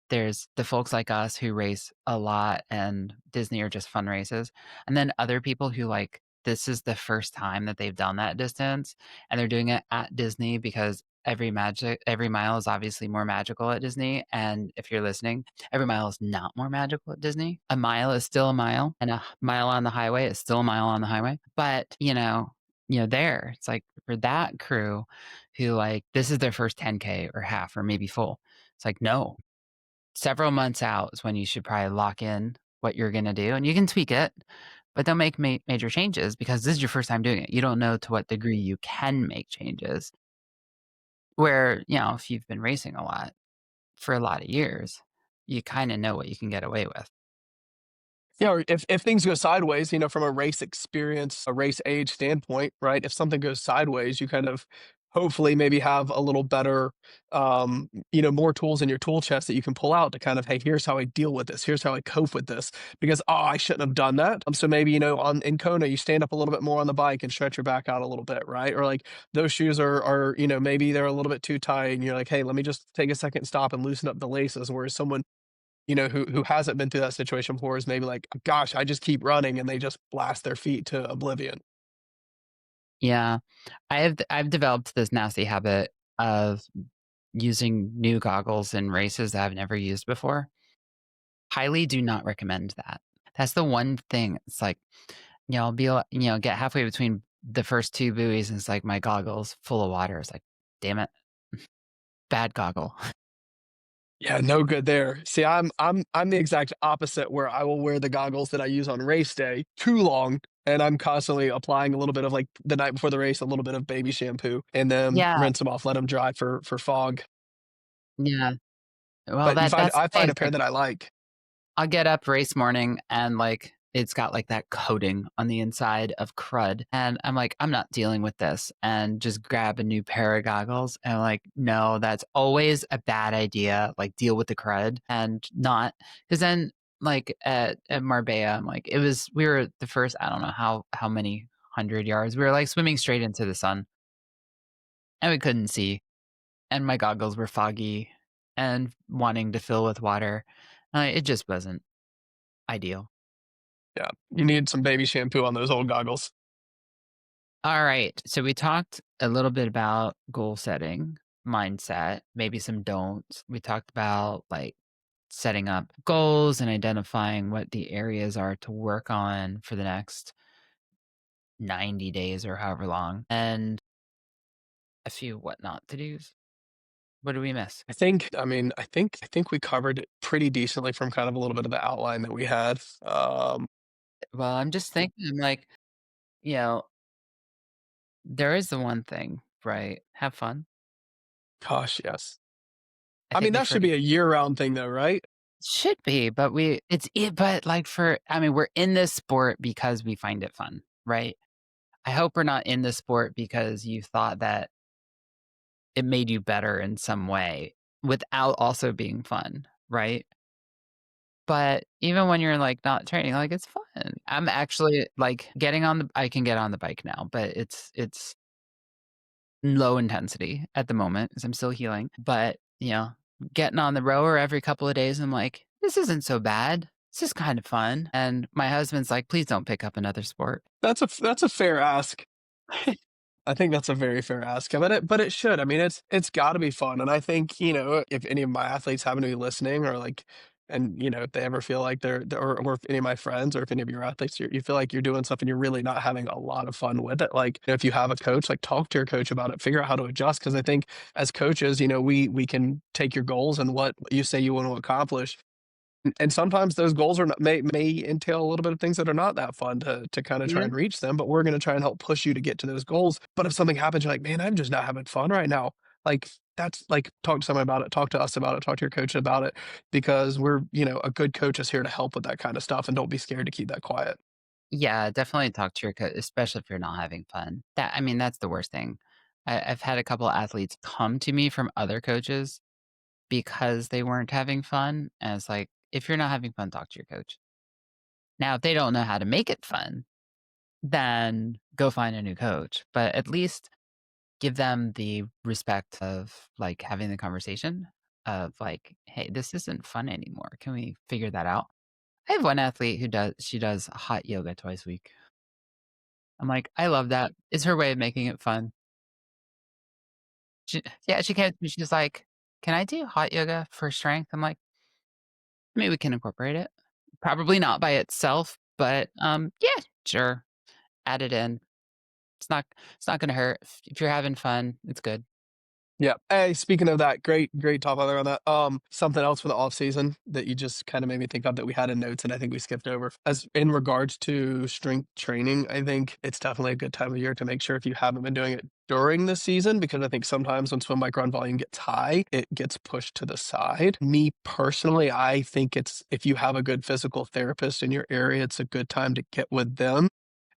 There's the folks like us who race a lot and Disney are just fun races, and then other people who, like, this is the first time that they've done that distance, and they're doing it at Disney because every mile is obviously more magical at Disney, and if you're listening, every mile is not more magical at Disney. A mile is still a mile, and a mile on the highway is still a mile on the highway, but, there, it's like for that crew who, like, this is their first 10K or half or maybe full, it's like, no. Several months out is when you should probably lock in what you're gonna do, and you can tweak it, but don't make major changes because this is your first time doing it. You don't know to what degree you can make changes. Where, if you've been racing a lot for a lot of years, you kinda know what you can get away with. Yeah, or if things go sideways, from a race experience, a race age standpoint, right? If something goes sideways, you kind of hopefully maybe have a little better, more tools in your tool chest that you can pull out to kind of, hey, here's how I deal with this. Here's how I cope with this. Because I shouldn't have done that. So maybe on in Kona, you stand up a little bit more on the bike and stretch your back out a little bit, right? Or like those shoes are maybe they're a little bit too tight, and you're like, hey, let me just take a second, stop, and loosen up the laces. Whereas someone who hasn't been through that situation before is maybe like, "Gosh, I just keep running," and they just blast their feet to oblivion. Yeah. I've developed this nasty habit of using new goggles in races that I've never used before. Highly do not recommend that. That's the one thing, it's like, I'll be get halfway between the first 2 buoys, and it's like my goggles full of water. It's like, "Damn it, bad goggle." Yeah, no good there. See, I'm the exact opposite where I will wear the goggles that I use on race day too long, and I'm constantly applying a little bit of, like, the night before the race, a little bit of baby shampoo, and then Yeah, rinse them off, let them dry for fog. yeah. Well, But that's I the find thing, a it's pair like that I like. I'll get up race morning and like it's got like that coating on the inside of crud. And I'm like, I'm not dealing with this and just grab a new pair of goggles. And I'm like, no, that's always a bad idea. Like deal with the crud and not because then like at Marbella, I'm like, we were the first, I don't know how many 100 yards. We were like swimming straight into the sun and we couldn't see. And my goggles were foggy and wanting to fill with water. It just wasn't ideal. Yeah, you need some baby shampoo on those old goggles. All right. So we talked a little bit about goal setting, mindset, maybe some don'ts. We talked about like setting up goals and identifying what the areas are to work on for the next 90 days or however long, and a few what not to do's. What do we miss? I think we covered it pretty decently from kind of a little bit of the outline that we had. Well, I'm just thinking, I'm like, you know, there is the one thing, right? Have fun. Gosh, yes. I I think mean, we that should forget. be a year-round thing though, right? Should be, but but like I mean, we're in this sport because we find it fun, right? I hope we're not in this sport because you thought that it made you better in some way without also being fun, right? But even when you're like not training, like it's fun. I'm actually like I can get on the bike now, but it's low intensity at the moment because I'm still healing. But, getting on the rower every couple of days, I'm like, this isn't so bad. This is kind of fun. And my husband's like, please don't pick up another sport. That's a fair ask. I think that's a very fair ask, but it should. I mean, it's got to be fun, and I think if any of my athletes happen to be listening, or like, and if they ever feel like or if any of my friends, or if any of your athletes, you feel like you're doing something, you're really not having a lot of fun with it. Like, if you have a coach, like talk to your coach about it, figure out how to adjust. Because I think as coaches, we can take your goals and what you say you want to accomplish, and sometimes those goals are not, may entail a little bit of things that are not that fun to kind of try Yeah. and reach them, but we're going to try and help push you to get to those goals. But if something happens, you're like, man, I'm just not having fun right now. Like, that's like, talk to someone about it, talk to us about it, talk to your coach about it, because a good coach is here to help with that kind of stuff, and don't be scared to keep that quiet. Yeah, definitely talk to your coach, especially if you're not having fun. I mean, that's the worst thing. I've had a couple athletes come to me from other coaches because they weren't having fun. And it's like, if you're not having fun, talk to your coach. Now, if they don't know how to make it fun, then go find a new coach. But at least give them the respect of, like, having the conversation of, like, "Hey, this isn't fun anymore. Can we figure that out?" I have one athlete who does hot yoga twice a week. I'm like, "I love that." It's her way of making it fun. Yeah, she came to me, she's like, "Can I do hot yoga for strength?" I'm like, "Maybe we can incorporate it." Probably not by itself, but, yeah, sure, add it in. It's not gonna hurt. If you're having fun, it's good. Yeah. Hey, speaking of that, great top there on that. Something else for the off season that you just kind of made me think of that we had in notes, and I think we skipped over. As in regards to strength training, I think it's definitely a good time of year to make sure if you haven't been doing it during the season, because I think sometimes when swim micron volume gets high, it gets pushed to the side. Me personally, I think it's if you have a good physical therapist in your area, it's a good time to get with them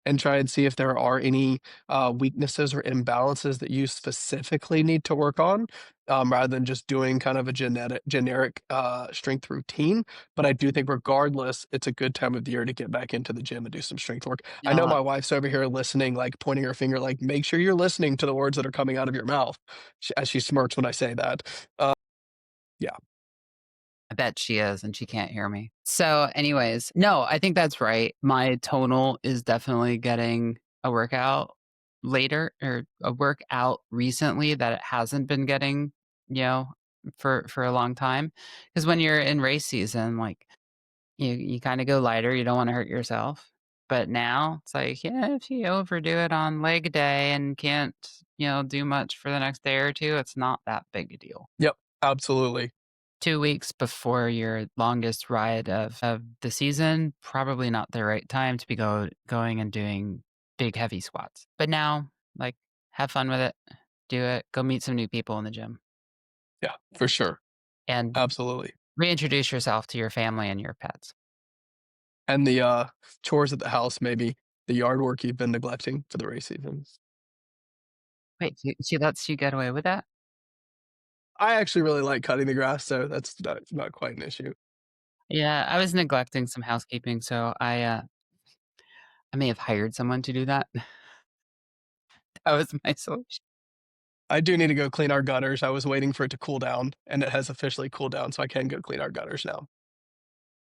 and try and see if there are any weaknesses or imbalances that you specifically need to work on, rather than just doing kind of a generic strength routine. But I do think, regardless, it's a good time of the year to get back into the gym and do some strength work. I know No, my wife's over here listening, like pointing her finger, like, make sure you're listening to the words that are coming out of your mouth, as she smirks when I say that. Uh, yeah, I bet she is, and she can't hear me. So, anyways, no, I think that's right. My tonal is definitely getting a workout later or a workout recently that it hasn't been getting, you know, for a long time. Because when you're in race season, like you kind of go lighter. You don't want to hurt yourself. But now it's like, yeah, if you overdo it on leg day and can't, do much for the next day or two, it's not that big a deal. yep, absolutely. 2 weeks before your longest ride of the season, probably not the right time to be going and doing big heavy squats. But now, like, have fun with it, do it, go meet some new people in the gym. Yeah, for sure. And Absolutely. reintroduce yourself to your family and your pets. And the, chores at the house, maybe the yard work you've been neglecting for the race season. Wait, she lets you get away with that? I actually really like cutting the grass, so that's not quite an issue. Yeah, I was neglecting some housekeeping, so I may have hired someone to do that. That was my solution. I do need to go clean our gutters. I was waiting for it to cool down, and it has officially cooled down, so I can go clean our gutters now.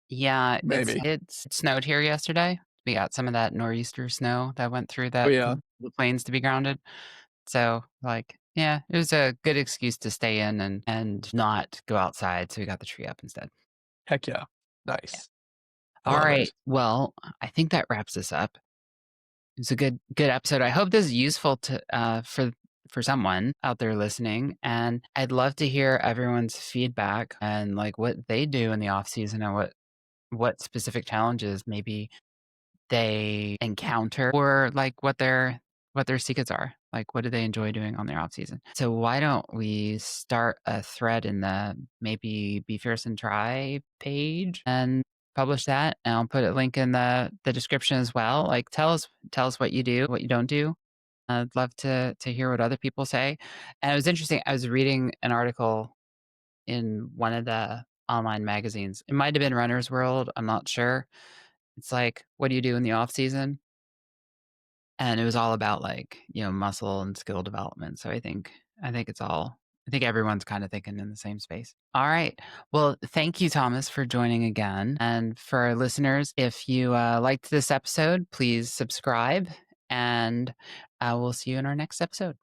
Yeah, Maybe. it snowed here yesterday. We got some of that nor'easter snow that went through Oh, that yeah. caused the planes to be grounded. So, like, yeah, it was a good excuse to stay in and not go outside, so we got the tree up instead. Heck yeah. Yeah. Nice. I love it. Alright, well, I think that wraps us up. It's a good episode. I hope this is useful to for someone out there listening, and I'd love to hear everyone's feedback and, like, what they do in the off season and what specific challenges maybe they encounter or, like, what their secrets are. Like, what do they enjoy doing on their off season? So why don't we start a thread in the maybe Be Fierce and Try page and publish that, and I'll put a link in the description as well. Like, tell us what you do, what you don't do. I'd love to hear what other people say. And it was interesting, I was reading an article in one of the online magazines. It might have been Runner's World, I'm not sure. It's like, what do you do in the off season? And it was all about, like, muscle and skill development. So I think everyone's kind of thinking in the same space. All right. Well, thank you, Thomas, for joining again. And for our listeners, if you liked this episode, please subscribe, and we'll see you in our next episode.